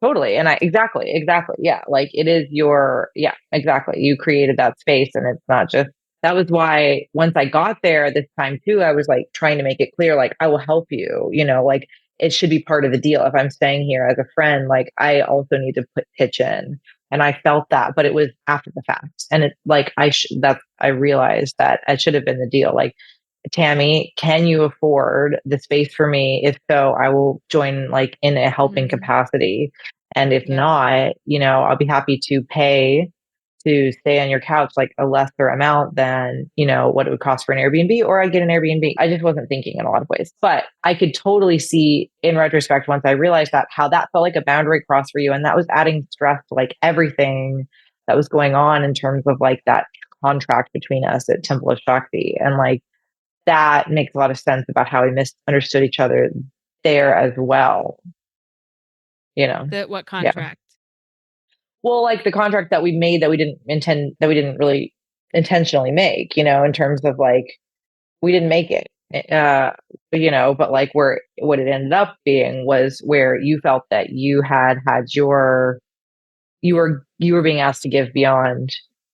totally. And exactly. Yeah. Like it is yeah, exactly. You created that space, and it's not just, that was why once I got there this time too, I was like trying to make it clear, like, I will help you, like it should be part of the deal. If I'm staying here as a friend, like I also need to pitch in. And I felt that, but it was after the fact. And it's like, I realized that it should have been the deal. Like, Tammy, can you afford the space for me? If so, I will join like in a helping Hmm. capacity. And if Yeah. not, I'll be happy to pay to stay on your couch like a lesser amount than, what it would cost for an Airbnb, or I get an Airbnb. I just wasn't thinking in a lot of ways. But I could totally see in retrospect, once I realized that, how that felt like a boundary cross for you. And that was adding stress to like everything that was going on in terms of like that contract between us at Temple of Shakti. And like, that makes a lot of sense about how we misunderstood each other there as well. You know, What yeah. contract? Well, like the contract that we made that we didn't really intentionally make, in terms of like, we didn't make it. But like where what it ended up being was where you felt that you had your, you were being asked to give beyond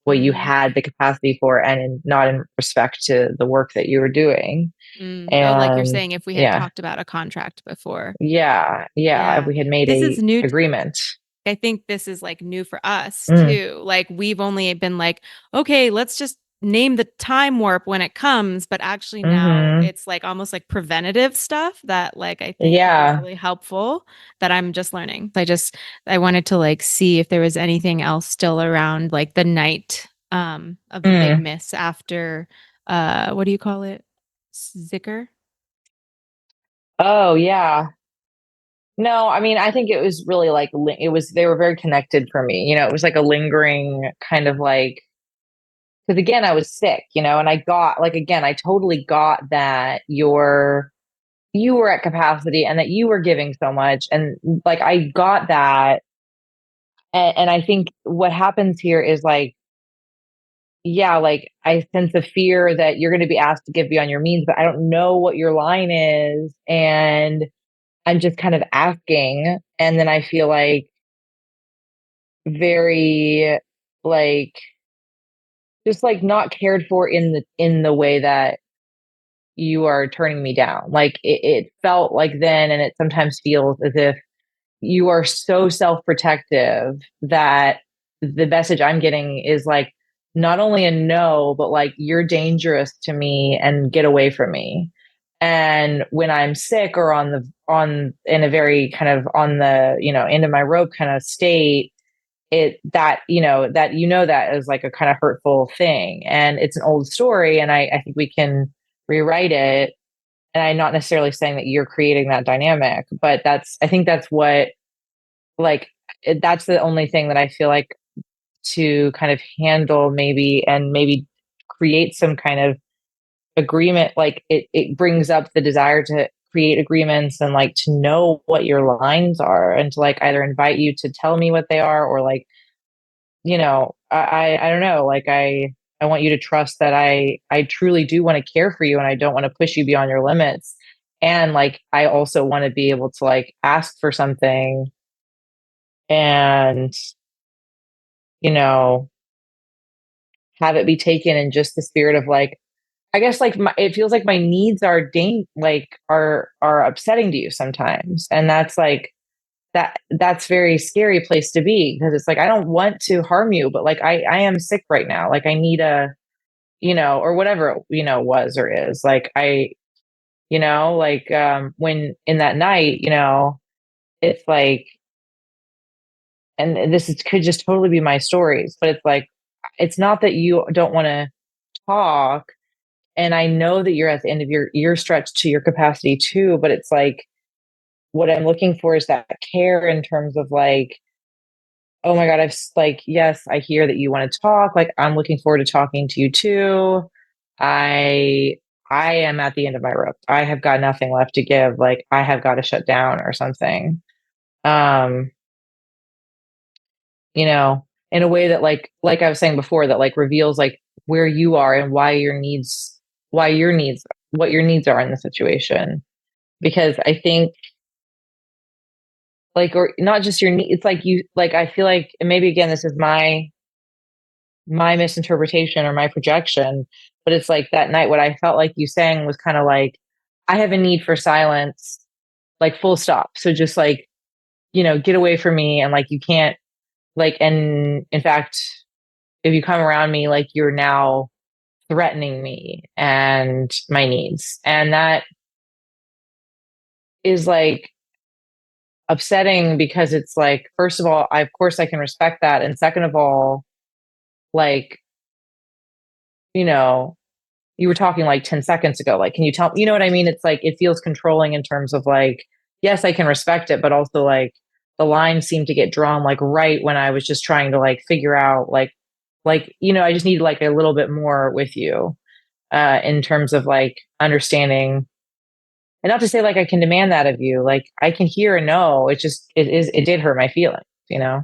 what you had the capacity for, and not in respect to the work that you were doing. Oh, like you're And saying, if we had yeah, talked about a contract before. yeah, Yeah. we had made This is a new. agreement. I think this is like new for us Mm, too. Like we've only been like, okay, let's just name the time warp when it comes, but actually now mm-hmm. it's like almost like preventative stuff that like I think could be Yeah. really helpful that I'm just learning. I wanted to like see if there was anything else still around like the night of the big Mm. miss after what do you call it? Zicker? Oh, yeah. No, I mean, I think it was really like they were very connected for me. It was like a lingering kind of like, because again, I was sick, and I got like, again, I totally got that you were at capacity and that you were giving so much. And like, I got that. And I think what happens here is like, yeah, like I sense a fear that you're going to be asked to give beyond your means, but I don't know what your line is. And I'm just kind of asking. And then I feel like very like just like not cared for in the way that you are turning me down. Like it felt like then, and it sometimes feels as if you are so self-protective that the message I'm getting is like not only a no, but like you're dangerous to me and get away from me. And when I'm sick or on in a very kind of on the, end of my rope kind of state, it that that is like a kind of hurtful thing. And it's an old story, and I think we can rewrite it. And I'm not necessarily saying that you're creating that dynamic, but I think that's what like that's the only thing that I feel like to kind of handle maybe, and maybe create some kind of agreement. Like it brings up the desire to create agreements and like to know what your lines are, and to like either invite you to tell me what they are, or like, I don't know, like I want you to trust that I truly do want to care for you, and I don't want to push you beyond your limits. And like I also want to be able to like ask for something, and you know have it be taken in just the spirit of like, I guess like it feels like my needs are upsetting to you sometimes. And that's like that's very scary place to be, because it's like I don't want to harm you, but like I am sick right now, like I need a, or whatever, was or is like like when in that night, it's like, and could just totally be my stories, but it's like it's not that you don't want to talk, and I know that you're at the end of your stretch to your capacity too, but it's like what I'm looking for is that care in terms of like, oh my God, like, yes, I hear that you want to talk. Like, I'm looking forward to talking to you too. I I am at the end of my rope. I have got nothing left to give. Like, I have got to shut down or something. Um, in a way that like I was saying before, that like reveals like where you are and why your needs, what your needs are in the situation. Because I think like, or not just your need, it's like you, like, I feel like, and maybe again, this is my misinterpretation or my projection, but it's like that night, what I felt like you saying was kind of like, I have a need for silence, like full stop. So just like, get away from me. And like, you can't like, and in fact, if you come around me, like you're now threatening me and my needs. And that is like upsetting, because it's like, first of all, of course I can respect that. And second of all, like, you know, you were talking like 10 seconds ago. Like, can you tell, you know what I mean? It's like, it feels controlling in terms of like, yes, I can respect it, but also like the lines seem to get drawn like right when I was just trying to like figure out I just need like a little bit more with you, in terms of like understanding. And not to say like I can demand that of you. Like I can hear and know. It did hurt my feelings, you know?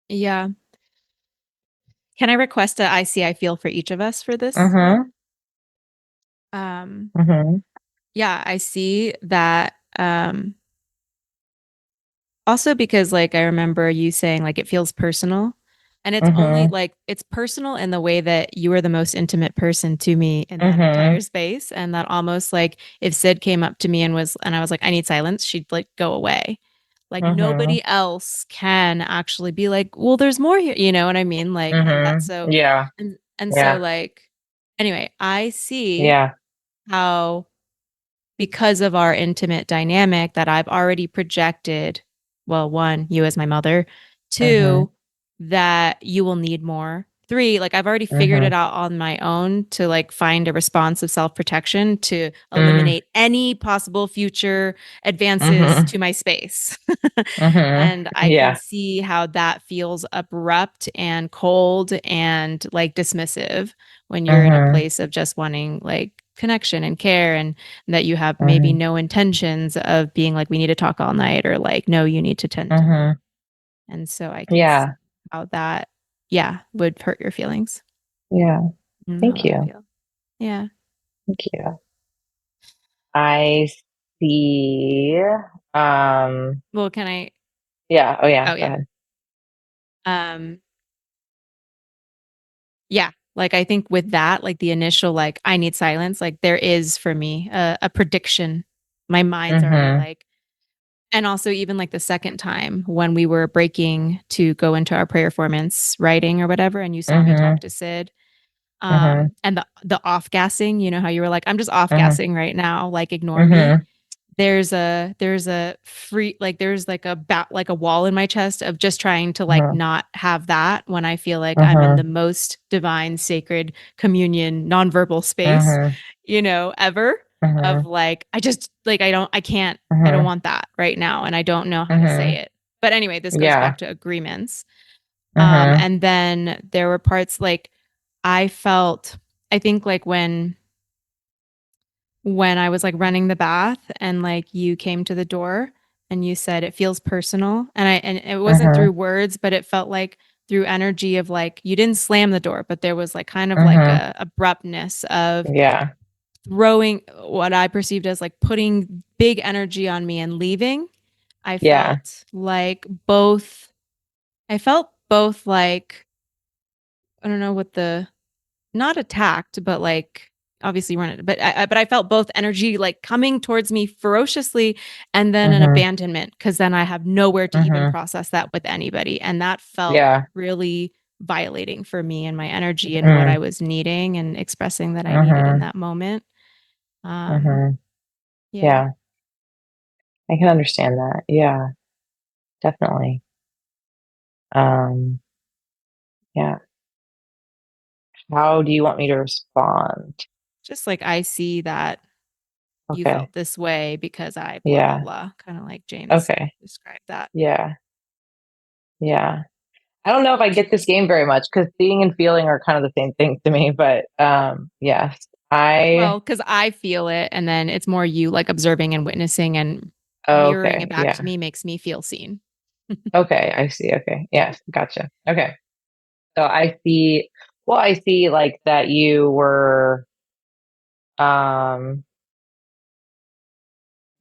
Yeah. Can I request a I see I feel for each of us for this? Mm-hmm. Um, Mm-hmm. yeah, I see that. Also because like I remember you saying like it feels personal. And it's only Mm-hmm. like it's personal in the way that you are the most intimate person to me in that Mm-hmm. entire space. And that almost like if Sid came up to me and I was like, I need silence, she'd like go away. Like Mm-hmm. nobody else can actually be like, well, there's more here. You know what I mean? Like, and that's Mm-hmm. so, Yeah. and so Yeah. like, anyway, I see Yeah. how because of our intimate dynamic that I've already projected, well, one, you as my mother, Mm-hmm. two, that you will need more. Three, like I've already figured Mm-hmm. it out on my own to like find a response of self-protection to Mm-hmm. eliminate any possible future advances Mm-hmm. to my space. Mm-hmm. And I can Yeah. see how that feels abrupt and cold and like dismissive when you're in a Mm-hmm. place of just wanting like connection and care and that you have maybe Mm-hmm. no intentions of being like, we need to talk all night or like, no, you need to tend to me. Mm-hmm. And so I can see Yeah. how that, yeah, would hurt your feelings Yeah. and how Thank that would you. feel. Yeah. Thank you. I see. Um, Well, can I? yeah. Oh yeah. Oh, Go yeah. ahead. Um, yeah. Like I think with that, like the initial, like I need silence, like there is for me a prediction. My mind's already Mm-hmm. like, and also even like the second time when we were breaking to go into our prayer formance writing or whatever, and you saw me Mm-hmm. talk to Sid, Mm-hmm. and the off gassing, you know how you were like, I'm just off Mm-hmm. gassing right now, like ignore me. Mm-hmm. There's a free like there's like like a wall in my chest of just trying to like not have that when I feel like I'm in Mm-hmm. the most divine sacred communion nonverbal space, Mm-hmm. ever, of Mm-hmm. like I just like I don't Mm-hmm. want that right now and I don't know how to say Mm-hmm. it. But anyway, this goes Yeah. back to agreements. Mm-hmm. And then there were parts like I felt I think like when I was like running the bath and like you came to the door and you said it feels personal and it wasn't Mm-hmm. through words but it felt like through energy of like you didn't slam the door but there was like kind of like Mm-hmm. a abruptness of Yeah. throwing what I perceived as like putting big energy on me and leaving. I Yeah. felt like both I felt both like I don't know what the not attacked, but like obviously you weren't. But I felt both energy like coming towards me ferociously, and then an Mm-hmm. abandonment because then I have nowhere to even Mm-hmm. process that with anybody, and that felt Yeah. really violating for me and my energy and what I Mm-hmm. was needing and expressing that I needed in Mm-hmm. that moment. Um, Mm-hmm. yeah, Yeah. I can understand that. Yeah. Definitely. Um, yeah. How do you want me to respond? just like I see that you Okay. felt this way because I blah blah Yeah. blah, kind of like James Okay. described that. Yeah. Yeah. I don't know if I get this game very much because seeing and feeling are kind of the same thing to me, but yes. I Well, because I feel it, and then it's more you like observing and witnessing and mirroring it okay. back to Yeah. me makes me feel seen. Okay. I see. Okay. Yes. Gotcha. Okay. So I see like that you were um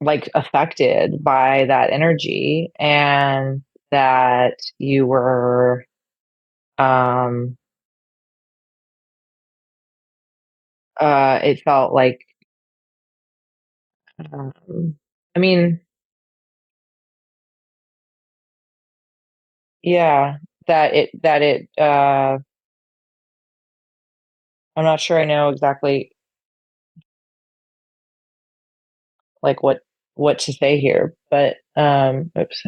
like affected by that energy and that you were um it felt like um I mean, yeah, that it I'm not sure I know exactly like what to say here, but oops.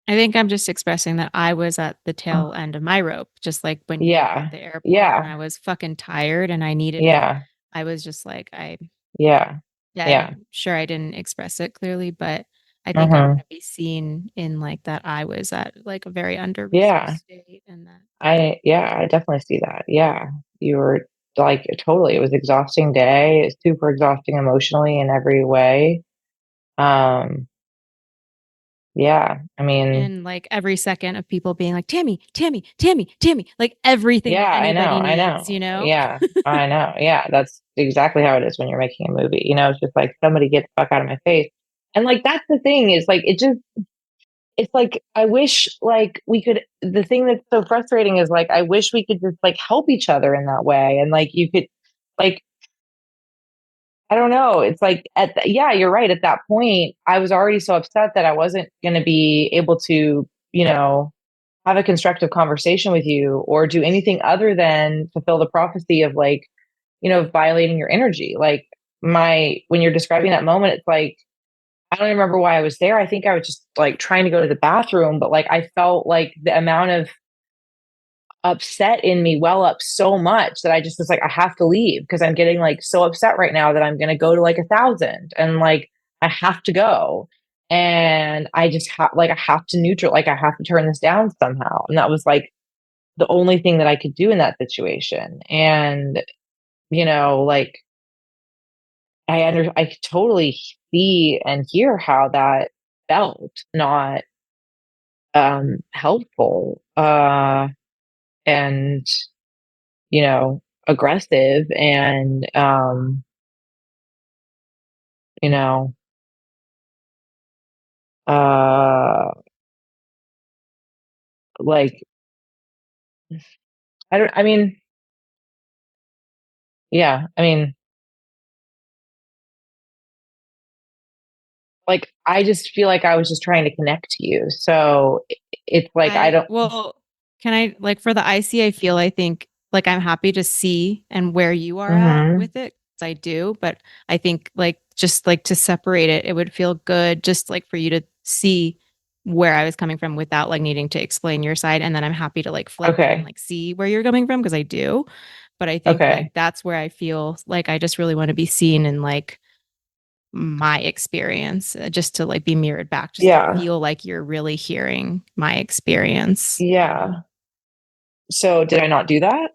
I think I'm just expressing that I was at the tail Oh, end of my rope, just like when you were at yeah. the airport and Yeah. I was fucking tired and I needed it. Yeah. I was just like, Yeah. yeah, Yeah. I'm sure I didn't express it clearly, but I think I want Mhm. to be seen in like that I was at like a very under resourced Yeah. state and that. I definitely see that. Yeah. You were like totally. It was exhausting day. It's super exhausting emotionally in every way. Um, yeah. I mean, And like every second of people being like, Tammy, Tammy, Tammy, Tammy, like everything yeah, that I know. anybody I needs, know. you know? Yeah. I know. Yeah. That's exactly how it is when you're making a movie. It's just like somebody get the fuck out of my face. And like that's the thing is like it just it's like I wish like we could the thing that's so frustrating is like I wish we could just like help each other in that way and like you could like I don't know. It's like yeah, you're right. At that point, I was already so upset that I wasn't going to be able to, have a constructive conversation with you or do anything other than fulfill the prophecy of like, violating your energy. Like when you're describing that moment, it's like I don't remember why I was there. I think I was just like trying to go to the bathroom, but like I felt like the amount of upset in me well up so much that I just was like, I have to leave because I'm getting like so upset right now that I'm going to go to like 1,000 and like I have to go. And I just I have to like, I have to turn this down somehow. And that was like the only thing that I could do in that situation. And, like I could totally see and hear how that felt not helpful and aggressive and you know uh like I mean yeah, I mean like I just feel like I was just trying to connect to you. So it's like I don't Well, can I, like, for the IC, I feel, I think, like, I'm happy to see and where you are at mhm with it. 'Cause I do, but I think, like, just like to separate it, it would feel good just like for you to see where I was coming from without like needing to explain your side. And then I'm happy to like flip it and okay like see where you're coming from because I do. But I think like okay that's where I feel like I just really want to be seen in like my experience, just to like be mirrored back, just to yeah feel like you're really hearing my experience. yeah so did I not do that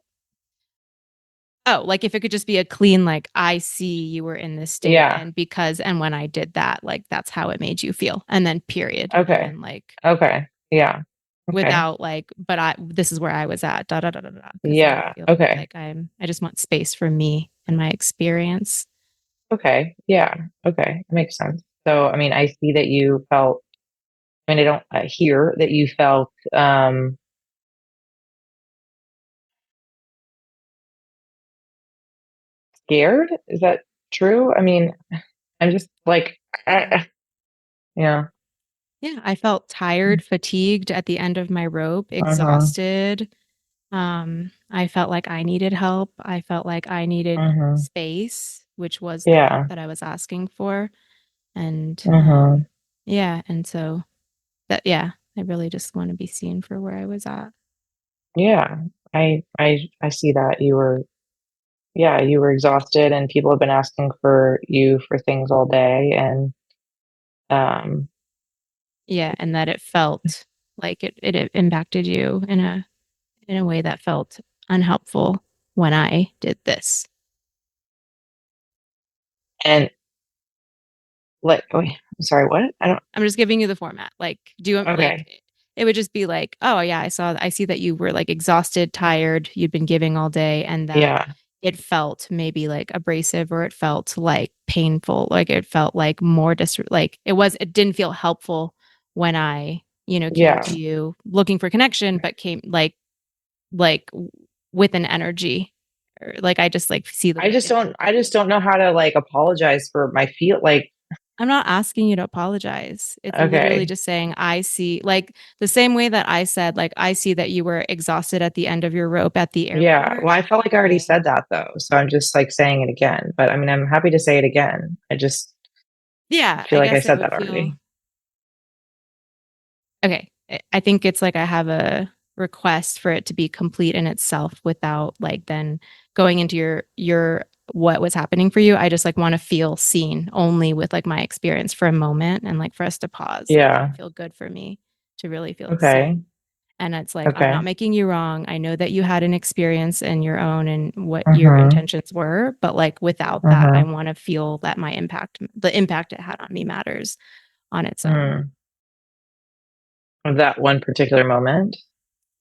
Oh, like if it could just be a clean, like, I see you were in this state yeah and because, and when I did that, like, that's how it made you feel. And then period. okay And like, okay yeah okay without like, but this is where I was at, da da da da da. Cause then I yeah feel okay like I just want space for me and my experience. okay yeah okay makes sense so I mean I see that you felt I mean I don't hear that you felt scared? Is that true? I mean, I'm just like, Yeah. yeah. Yeah. I felt tired, fatigued at the end of my rope, Uh-huh. exhausted. I felt like I needed help. I felt like I needed Uh-huh. space, which was the help Yeah. that I was asking for. And Uh-huh. yeah, and so that yeah, I really just want to be seen for where I was at. Yeah. I see that you were yeah, you were exhausted and people have been asking for you for things all day and um Yeah, and that it felt like it impacted you in a way that felt unhelpful when I did this. and like wait, I'm sorry, what? I don't I'm just giving you the format. Like, do you okay. like it would just be like, "Oh, yeah, I see that you were, like, exhausted, tired, you'd been giving all day," and that Yeah. it felt maybe, like, abrasive or it felt, like, painful, like, it felt, like, more like, it didn't feel helpful when I, came Yeah. to you looking for connection, but came, with an energy, or, like, I just, like, see the way it I just don't know how to like apologize for my feel like I'm not asking you to apologize. It's literally okay. just saying, I see, like the same way that I said, like, I see that you were exhausted at the end of your rope at the Yeah. airport. Well, I felt like I already I, said that though. So I'm just like saying it again. But I mean, I'm happy to say it again. I just yeah, feel I like I guess it said would that feel already. okay. I think it's like I have a request for it to be complete in itself without like then going into your what was happening for you. I just like want to feel seen only with like my experience for a moment and like for us to pause. Like it Yeah. would feel good for me to really feel Okay. seen. And it's like, I'm not Okay. making you wrong. I know that you had an experience in your own and what your Uh-huh. intentions were, but like without that, I Uh-huh. want to feel that the impact it had on me matters on its own. Mm. Of that one particular moment.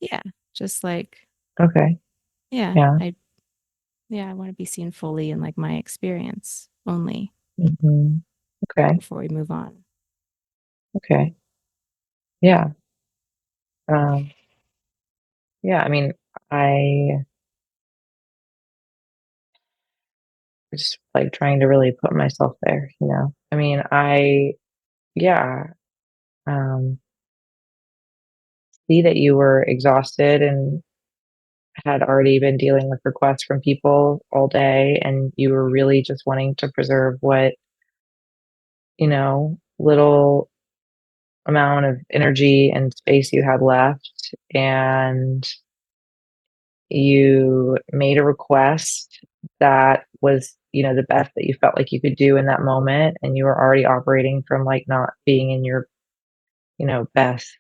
Yeah. Just like, Okay. yeah, Yeah. I want to be seen fully in like my experience only Hmm. Okay. before we move on. Okay. Yeah. Um, yeah. I mean, I just like trying to really put myself there, you know? I mean, yeah, um, see that you were exhausted and had already been dealing with requests from people all day, and you were really just wanting to preserve what, little amount of energy and space you had left. And you made a request that was, the best that you felt like you could do in that moment. And you were already operating from like not being in your, best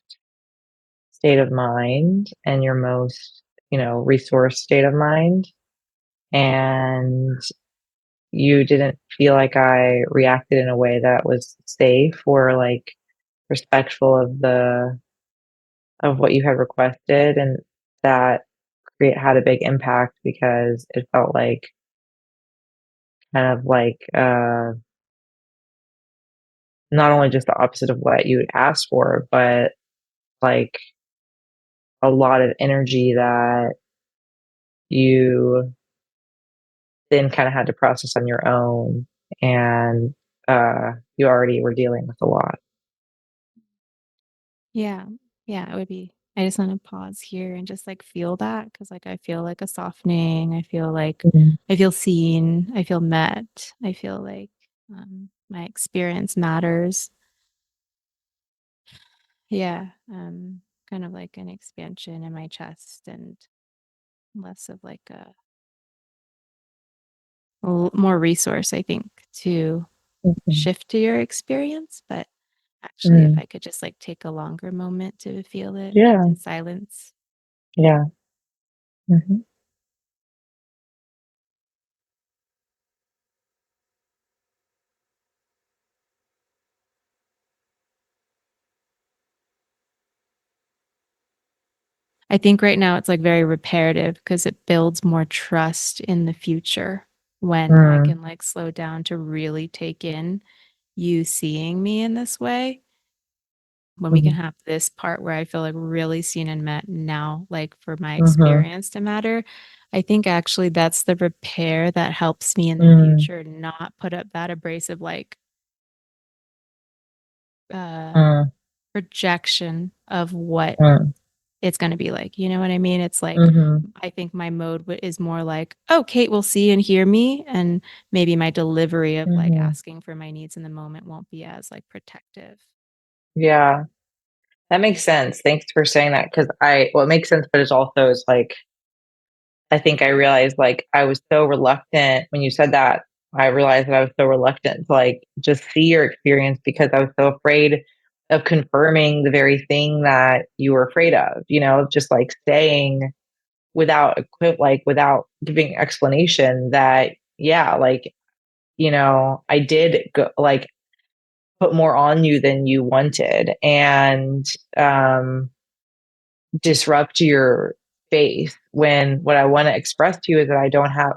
state of mind and your most, resource state of mind. And you didn't feel like I reacted in a way that was safe or like respectful of what you had requested. And that had a big impact because it felt like kind of like not only just the opposite of what you had asked for, but like a lot of energy that you then kind of had to process on your own. And you already were dealing with a lot. Yeah. Yeah, it would be I just want to pause here and just like feel that because like I feel like a softening. Mhm. I feel seen. I feel met. I feel like my experience matters. Yeah. Kind of like an expansion in my chest and less of like more resource, I think, to Mhm. shift to your experience. But actually, if Mm. I could just like take a longer moment to feel it Yeah. in silence. Yeah. Mhm. I think right now it's like very reparative because it builds more trust in the future when I Mm. can like slow down to really take in you seeing me in this way. When we can Mhm. have this part where I feel like really seen and met now, like for my Mhm. experience to matter, I think actually that's the repair that helps me in the Mm. future not put up that abrasive like uh Mm. projection of what Mm. it's going to be like. You know what I mean? It's like, Mhm. I think my mode is more like, oh, Kate will see and hear me. And maybe my delivery of like Mhm. asking for my needs in the moment won't be as like protective. Yeah. That makes sense. Thanks for saying that because it makes sense, but it's also is like I think I realized like I was so reluctant when you said that. I realized that I was so reluctant to like just see your experience because I was so afraid of confirming the very thing that you were afraid of, just like saying without giving explanation that, yeah, like, I did go, like put more on you than you wanted and disrupt your faith when what I want to express to you is that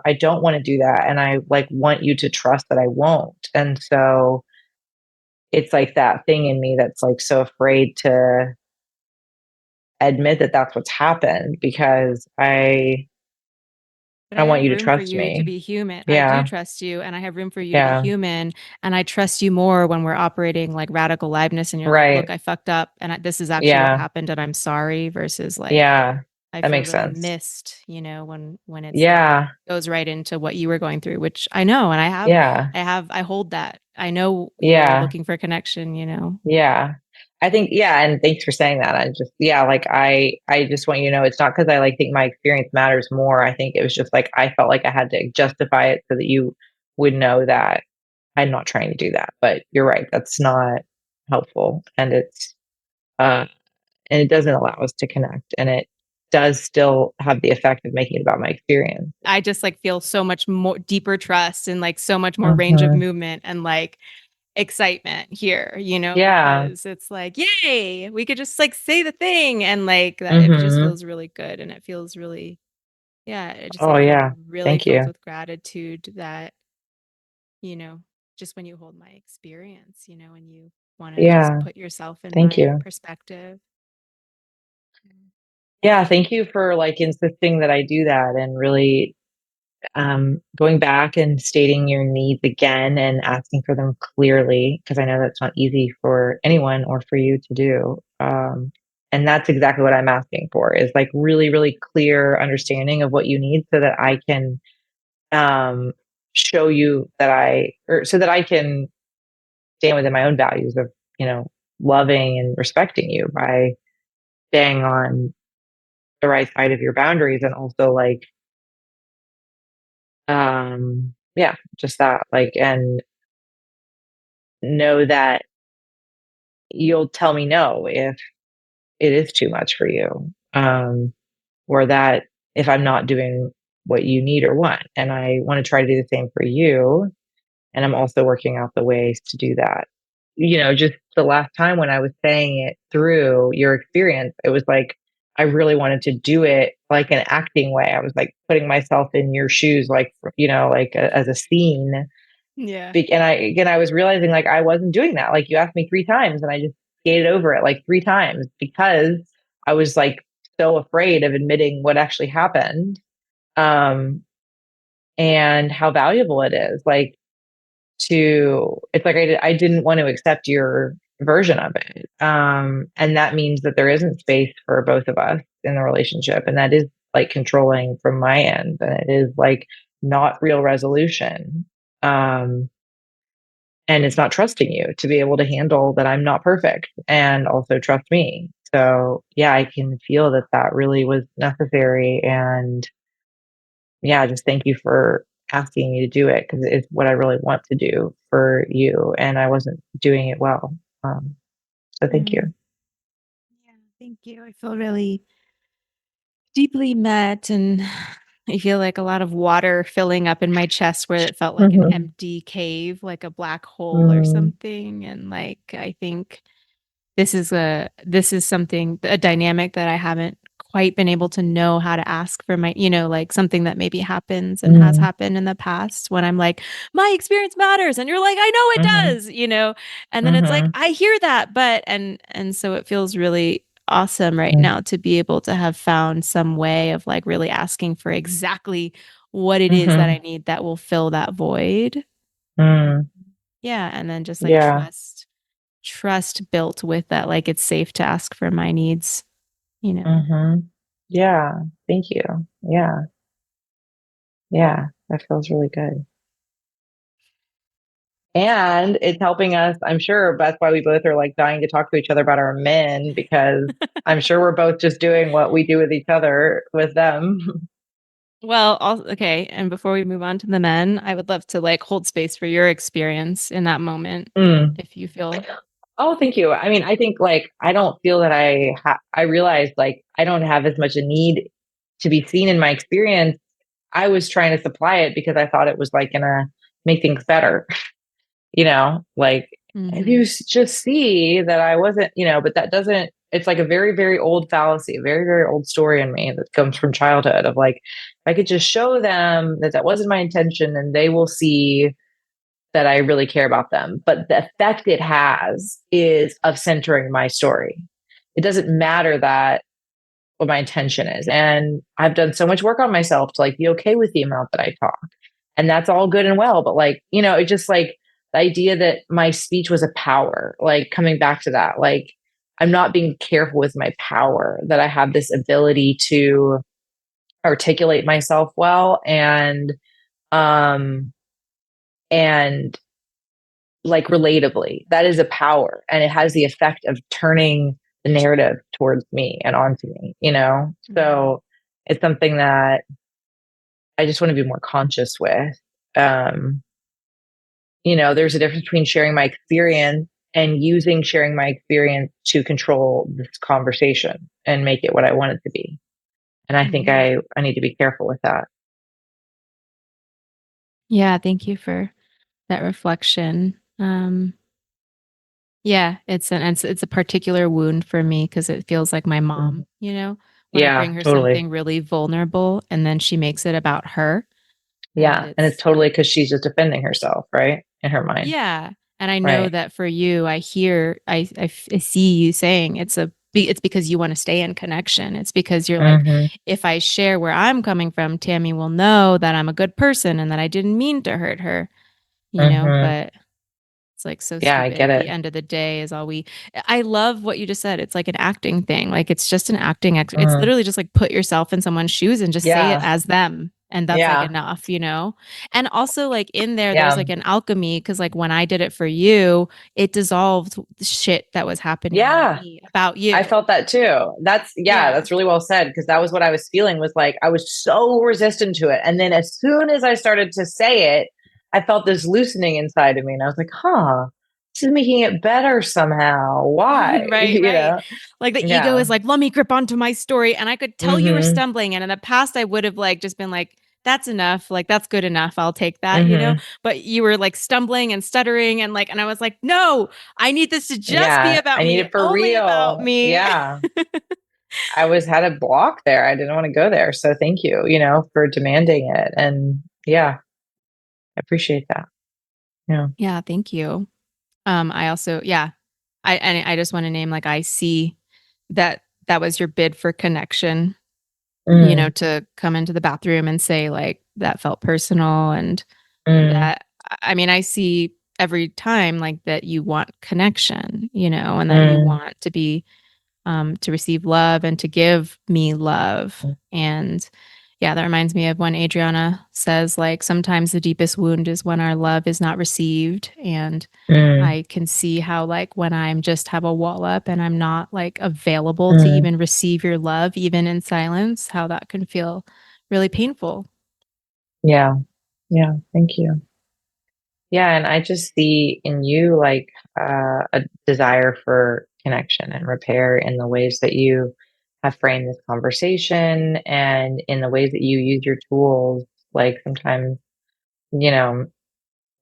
I don't want to do that. And I like want you to trust that I won't. And so it's like that thing in me that's like so afraid to admit that that's what's happened because But I I want have you to room for trust you to me. be human. I do Yeah. trust you, and I have room for you to be Yeah. human. And I trust you more when we're operating like radical liveness and you're like, look, Right. I fucked up and this is actually what Yeah. happened and I'm sorry versus like, Yeah. I That feel makes really sense. missed, when it's like Yeah. goes right into what you were going through, which I know and Yeah. I hold that. I know you're Yeah. looking for connection. Yeah. I think, yeah, and thanks for saying that. I just, yeah, like I just want you to know it's not because I like think my experience matters more. I think it was just like I felt like I had to justify it so that you would know that I'm not trying to do that. But you're right, that's not helpful. Uh and it doesn't allow us to connect. And it does still have the effect of making it about my experience. I just like feel so much more deeper trust and like so much more range of Hmm. movement and like excitement here, Yeah. because it's like, yay, we could just like say the thing and like that it just Hmm. feels really good and it feels really, yeah, it just Oh like feel yeah. really Thank filled you. with gratitude that, you know, just when you hold my experience, and you want to just Yeah. put yourself in Thank my you. perspective. Yeah. Thank you for like insisting that I do that and really going back and stating your needs again and asking for them clearly, because I know that's not easy for anyone or for you to do. And that's exactly what I'm asking for is like really, really clear understanding of what you need so that I can show you that or so that I can stand within my own values of, you know, loving and respecting you by staying on the right side of your boundaries and also like, yeah, just that, like, and know that you'll tell me no if it is too much for you, or that if I'm not doing what you need or want. And I want to try to do the same for you. And I'm also working out the ways to do that. You know, just the last time when I was saying it through your experience, it was like I really wanted to do it like an acting way. I was like putting myself in your shoes, like, you know, like as a scene. Yeah. And I was realizing like I wasn't doing that. Like you asked me 3 times and I just skated over it like 3 times because I was like so afraid of admitting what actually happened. Um, and how valuable it is. Like it's like I didn't want to accept your version of it. And that means that there isn't space for both of us in the relationship. And that is like controlling from my end. And it is like not real resolution. Um, and it's not trusting you to be able to handle that I'm not perfect and also trust me. So yeah, I can feel that that really was necessary. And yeah, just thank you for asking me to do it because it's what I really want to do for you. And I wasn't doing it well. So thank you. Mm. Yeah, thank you. I feel really deeply met, and I feel like a lot of water filling up in my chest where it felt like an Hmm. empty cave, like a black hole or Hmm. something. And like I think this is something, a dynamic that I haven't quite been able to know how to ask for my, like something that maybe happens and has Hmm. happened in the past when I'm like, my experience matters. And you're like, I know it Hmm. does, you know? And then it's like, Hmm. I hear that, but, and so it feels really awesome right now to be able to have found some way of like really asking for exactly what it is that I Hmm. need that will fill that void. Hmm. Yeah. And then just like Yeah. trust built with that, like it's safe to ask for my needs, you know. Hmm. Yeah. Thank you. Yeah. Yeah. That feels really good. And it's helping us, I'm sure that's why we both are like dying to talk to each other about our men because I'm sure we're both just doing what we do with each other with them. Well, okay, and before we move on to the men, I would love to like hold space for your experience in that moment Mm. if you feel. Oh, thank you. I mean, I think like I don't feel that I realized like I don't have as much a need to be seen in my experience. I was trying to supply it because I thought it was like gonna make things better. You know, like if you Mhm. just see that I wasn't, you know, but that doesn't, it's like a very, very old fallacy, a very, very old story in me that comes from childhood of like, if I could just show them that that wasn't my intention and they will see that I really care about them. But the effect it has is of centering my story. It doesn't matter that what my intention is. And I've done so much work on myself to like be okay with the amount that I talk. And that's all good and well. But like, you know, it just like the idea that my speech was a power, like coming back to that, like I'm not being careful with my power, that I have this ability to articulate myself well um and like relatably. That is a power. And it has the effect of turning the narrative towards me and onto me, you know? Mhm. So it's something that I just want to be more conscious with. Um, you know, there's a difference between sharing my experience and using sharing my experience to control this conversation and make it what I want it to be. And I think Mhm. I need to be careful with that. Yeah, thank you for that reflection. Yeah, it's a particular wound for me because it feels like my Mhm. mom, you know, when I Yeah, bring her totally. something really vulnerable and then she makes it about her. And Yeah. And it's it's totally because she's just defending herself, right? In her mind. yeah. And I know Right. that for you, I hear, I see you saying it's because you want to stay in connection. It's because you're like, Mm-hmm. if I share where I'm coming from, Tammy will know that I'm a good person and that I didn't mean to hurt her, Mm-hmm. but it's like so Yeah, I stupid. get At it. the end of the day is all I love what you just said. It's like an acting thing. Like it's just an acting it's Mm-hmm. literally just like put yourself in someone's shoes and just say it Yeah. as them. And that's like Yeah. enough. And also like in there's Yeah. like an alchemy because like when I did it for you, it dissolved the shit that was happening in Yeah. me about I you. felt that too. Yeah. That's really well said, because that was what I was feeling, was like I was so resistant to it. And then as soon as I started to say it, I felt this loosening inside of me. And I was like, huh, this is making it better somehow. Why? Right, right. Like the ego Yeah. is like, let me grip onto my story. And I could tell you were Mm-hmm. stumbling. And in the past, I would have like just been like, that's enough. Like, that's good enough. I'll take that. Mm-hmm. But you were like stumbling and stuttering and I was like, no, I need this to just be Yeah. about I need me, it for only about real. me. Yeah. Had a block there. I didn't want to go there. So thank you, for demanding it. And yeah, I appreciate that. Yeah. Yeah, thank you. I also, yeah, I just want to name like I see that that was your bid for connection, Mm, to come into the bathroom and say like that felt personal and mm, that I mean, I see every time like that you want connection, and that you mm, want to be to receive love and to give me love. And yeah, that reminds me of when Adriana says like sometimes the deepest wound is when our love is not received. And mm, I can see how like when I'm just have a wall up and I'm not like available to mm. even receive your love, even in silence, how that can feel really painful. Yeah. Yeah. Thank you. Yeah. And I just see in you like a desire for connection and repair in the ways that you have framed this conversation and in the ways that you use your tools. Like sometimes, you know,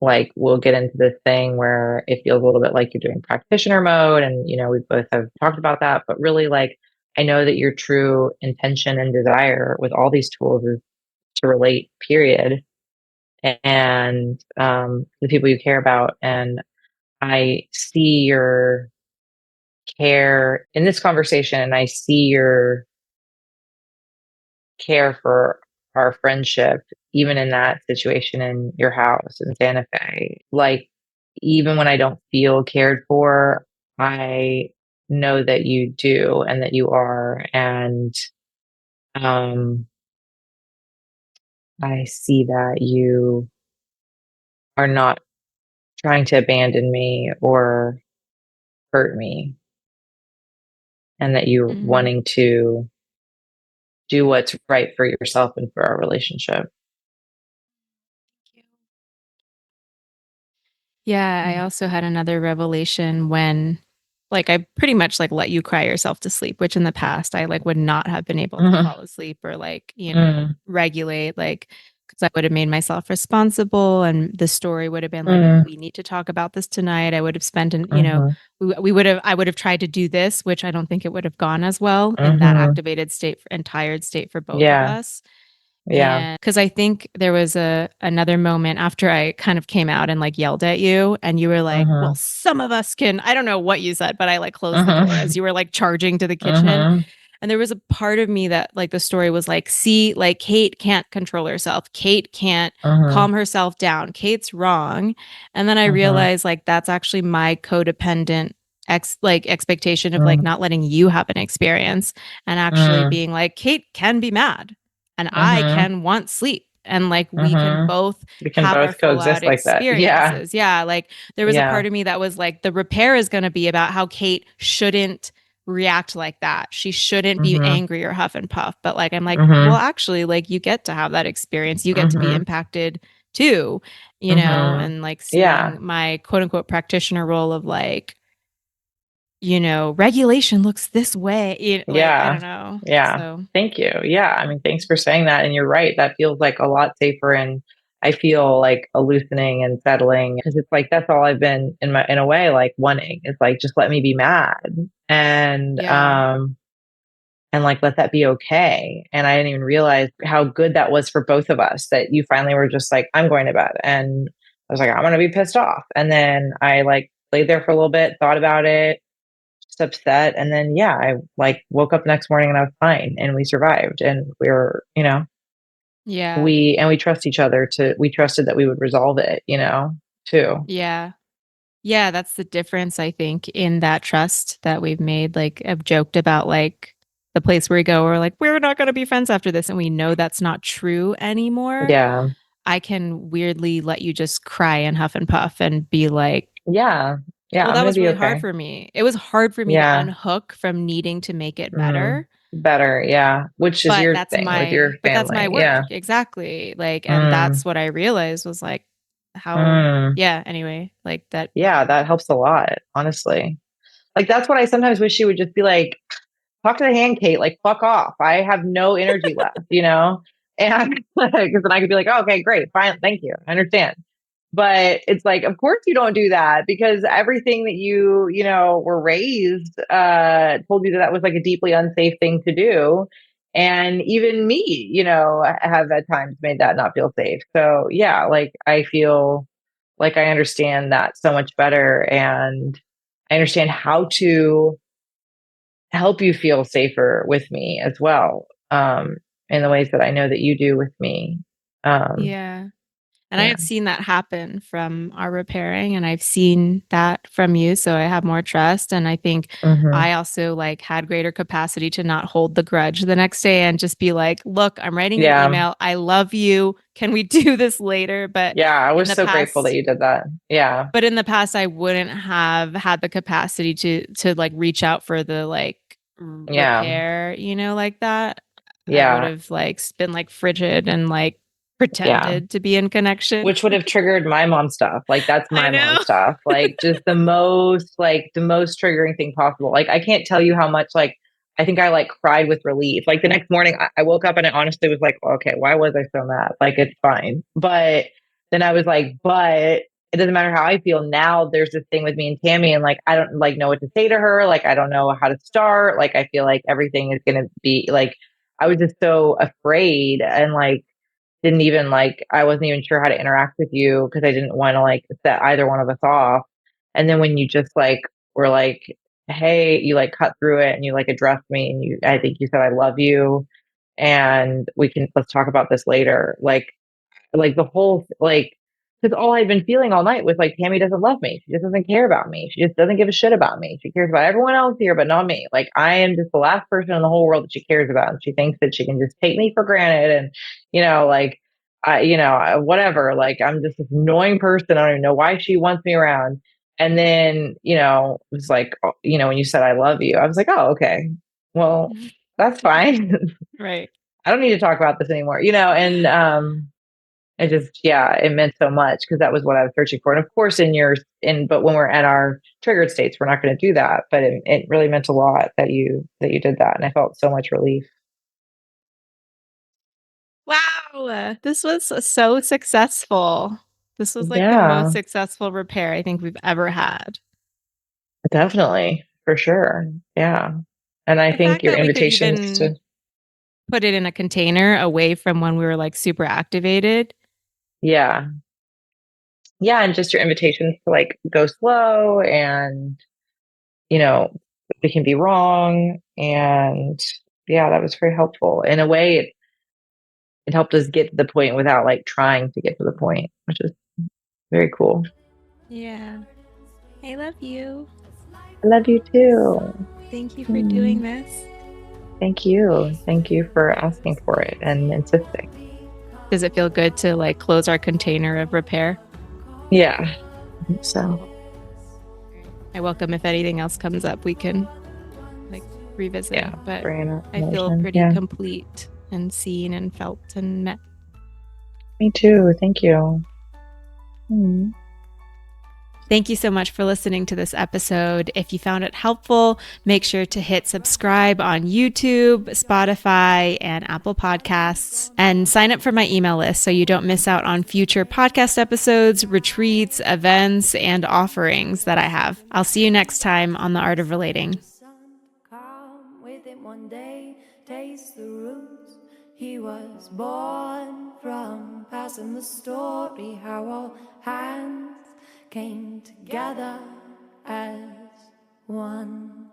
like we'll get into this thing where it feels a little bit like you're doing practitioner mode. And, we both have talked about that, but really like, I know that your true intention and desire with all these tools is to relate, period. And the people you care about. And I see your care in this conversation, and I see your care for our friendship, even in that situation in your house in Santa Fe. Like, even when I don't feel cared for, I know that you do and that you are. And um, I see that you are not trying to abandon me or hurt me, and that you're Mm, wanting to do what's right for yourself and for our relationship. thank you. Yeah, I Mm. also had another revelation when like I pretty much like let you cry yourself to sleep, which in the past I like would not have been able to Mhm. fall asleep or like, Mm, regulate like because I would have made myself responsible and the story would have been like mm, we need to talk about this tonight. I would have spent mhm, we would have I would have tried to do this, which I don't think it would have gone as well in that mhm. activated state and tired state for both of Yeah, us. yeah. And because I think there was another moment after I kind of came out and like yelled at you, and you were like, "Well, Mhm, some of us can." I don't know what you said, but I like closed the door as mhm, you were like charging to the kitchen. mhm, And there was a part of me that like the story was like, "See, like Kate can't control herself. Kate can't mhm, calm herself down. Kate's wrong." And then I mhm, realized like that's actually my codependent expectation of like mhm, not letting you have an experience and actually mhm, being like, Kate can be mad and I mhm, can want sleep. And like we can mhm. both We can have our both full out coexist like that. Yeah, experiences. Yeah. Like there was a yeah. part of me that was like, the repair is going to be about how Kate shouldn't react like that. She shouldn't be Mhm, angry or huff and puff. But like, I'm like, well, mhm, actually, like you get to have that experience. You get to be mhm, impacted too, mhm. and like Yeah, seeing my quote unquote practitioner role of like, regulation looks this way. Like, I don't yeah, know. yeah. So, Thank you. Yeah, I mean, thanks for saying that. And you're right. That feels like a lot safer, and I feel like a loosening and settling, because it's like that's all I've been in a way like wanting. It's like just let me be mad, and yeah. like let that be okay. And I didn't even realize how good that was for both of us, that you finally were just like, I'm going to bed, and I was like, I'm gonna be pissed off. And then I like laid there for a little bit, thought about it, just upset. And then yeah, I like woke up the next morning and I was fine and we survived and we were, Yeah. we trust each other we trusted that we would resolve it, too. Yeah. Yeah, that's the difference, I think, in that trust that we've made. Like, I've joked about like the place where we go, we're like, we're not going to be friends after this. And we know that's not true anymore. Yeah. I can weirdly let you just cry and huff and puff and be like, Yeah. Yeah. well, I'm that gonna was be really hard okay. for me. It was hard for me to Yeah. unhook from needing to make it Mm. better. Better. Yeah. Which is your thing with your But that's my family. work. Yeah. Exactly. Like, and Mm. that's what I realized was like how, Mm. yeah, anyway, like that. Yeah. That helps a lot, honestly. Like, that's what I sometimes wish she would just be like, talk to the hand, Kate, like, fuck off. I have no energy left. And because then I could be like, oh, okay, great, fine, thank you. I understand. But it's like, of course you don't do that because everything that were raised, told you that was like a deeply unsafe thing to do. And even me, have at times made that not feel safe. So yeah, like I feel like I understand that so much better and I understand how to help you feel safer with me as well, in the ways that I know that you do with me. Um, Yeah. And I yeah. had seen that happen from our repairing, and I've seen that from you. So I have more trust. And I think Hmm. I also like had greater capacity to not hold the grudge the next day and just be like, look, I'm writing you an Yeah. email. I love you. Can we do this later? Yeah. I was so grateful that you did that. Yeah. But in the past, I wouldn't have had the capacity to like reach out for the like Yeah. repair, like that. I would Yeah. have like been like frigid and like Yeah. pretended to be in connection. Which would have triggered my mom stuff. Like that's I my mom know. stuff. Like just the most triggering thing possible. Like I can't tell you how much like I think I like cried with relief. Like the next morning I woke up and I honestly was like, okay, why was I so mad? Like it's fine. But then I was like, but it doesn't matter how I feel now. There's this thing with me and Tammy, and like I don't like know what to say to her. Like I don't know how to start. Like I feel like everything is gonna be like I was just so afraid and like didn't even like I wasn't even sure how to interact with you because I didn't want to like set either one of us off. And then when you just like were like, hey, you like cut through it and you like addressed me and I think you said I love you and let's talk about this later. Like the whole like because all I'd been feeling all night was like Tammy doesn't love me. She just doesn't care about me. She just doesn't give a shit about me. She cares about everyone else here, but not me. Like I am just the last person in the whole world that she cares about. And she thinks that she can just take me for granted and like whatever. Like I'm just this annoying person. I don't even know why she wants me around. And then, it was like, when you said I love you, I was like, oh, okay. Well, that's fine. Right. I don't need to talk about this anymore, and it just, yeah, it meant so much because that was what I was searching for. And of course, but when we're at our triggered states, we're not going to do that. But it really meant a lot that you did that. And I felt so much relief. Wow. This was so successful. This was like the most Yeah, successful repair I think we've ever had. definitely. For sure. Yeah. And I The think fact your that we could invitations even to, put it in a container away from when we were like super activated. yeah. Yeah. And just your invitations to like go slow and, we can be wrong. And yeah, that was very helpful. In a way, it helped us get to the point without like trying to get to the point, which is very cool. Yeah. I love you. I love you too. Thank you for doing Mm. this. Thank you. Thank you for asking for it and insisting. Does it feel good to like close our container of repair? Yeah. I think so. I welcome if anything else comes up, we can like revisit. Yeah. But Brain I feel emotion. pretty Yeah. complete and seen and felt and met. Me too. Thank you. Mm. Thank you so much for listening to this episode. If you found it helpful, make sure to hit subscribe on YouTube, Spotify, and Apple Podcasts, and sign up for my email list so you don't miss out on future podcast episodes, retreats, events, and offerings that I have. I'll see you next time on The Art of Relating. Calm with it one day, taste the roots, He was born from passing the story, how all hands came together as one.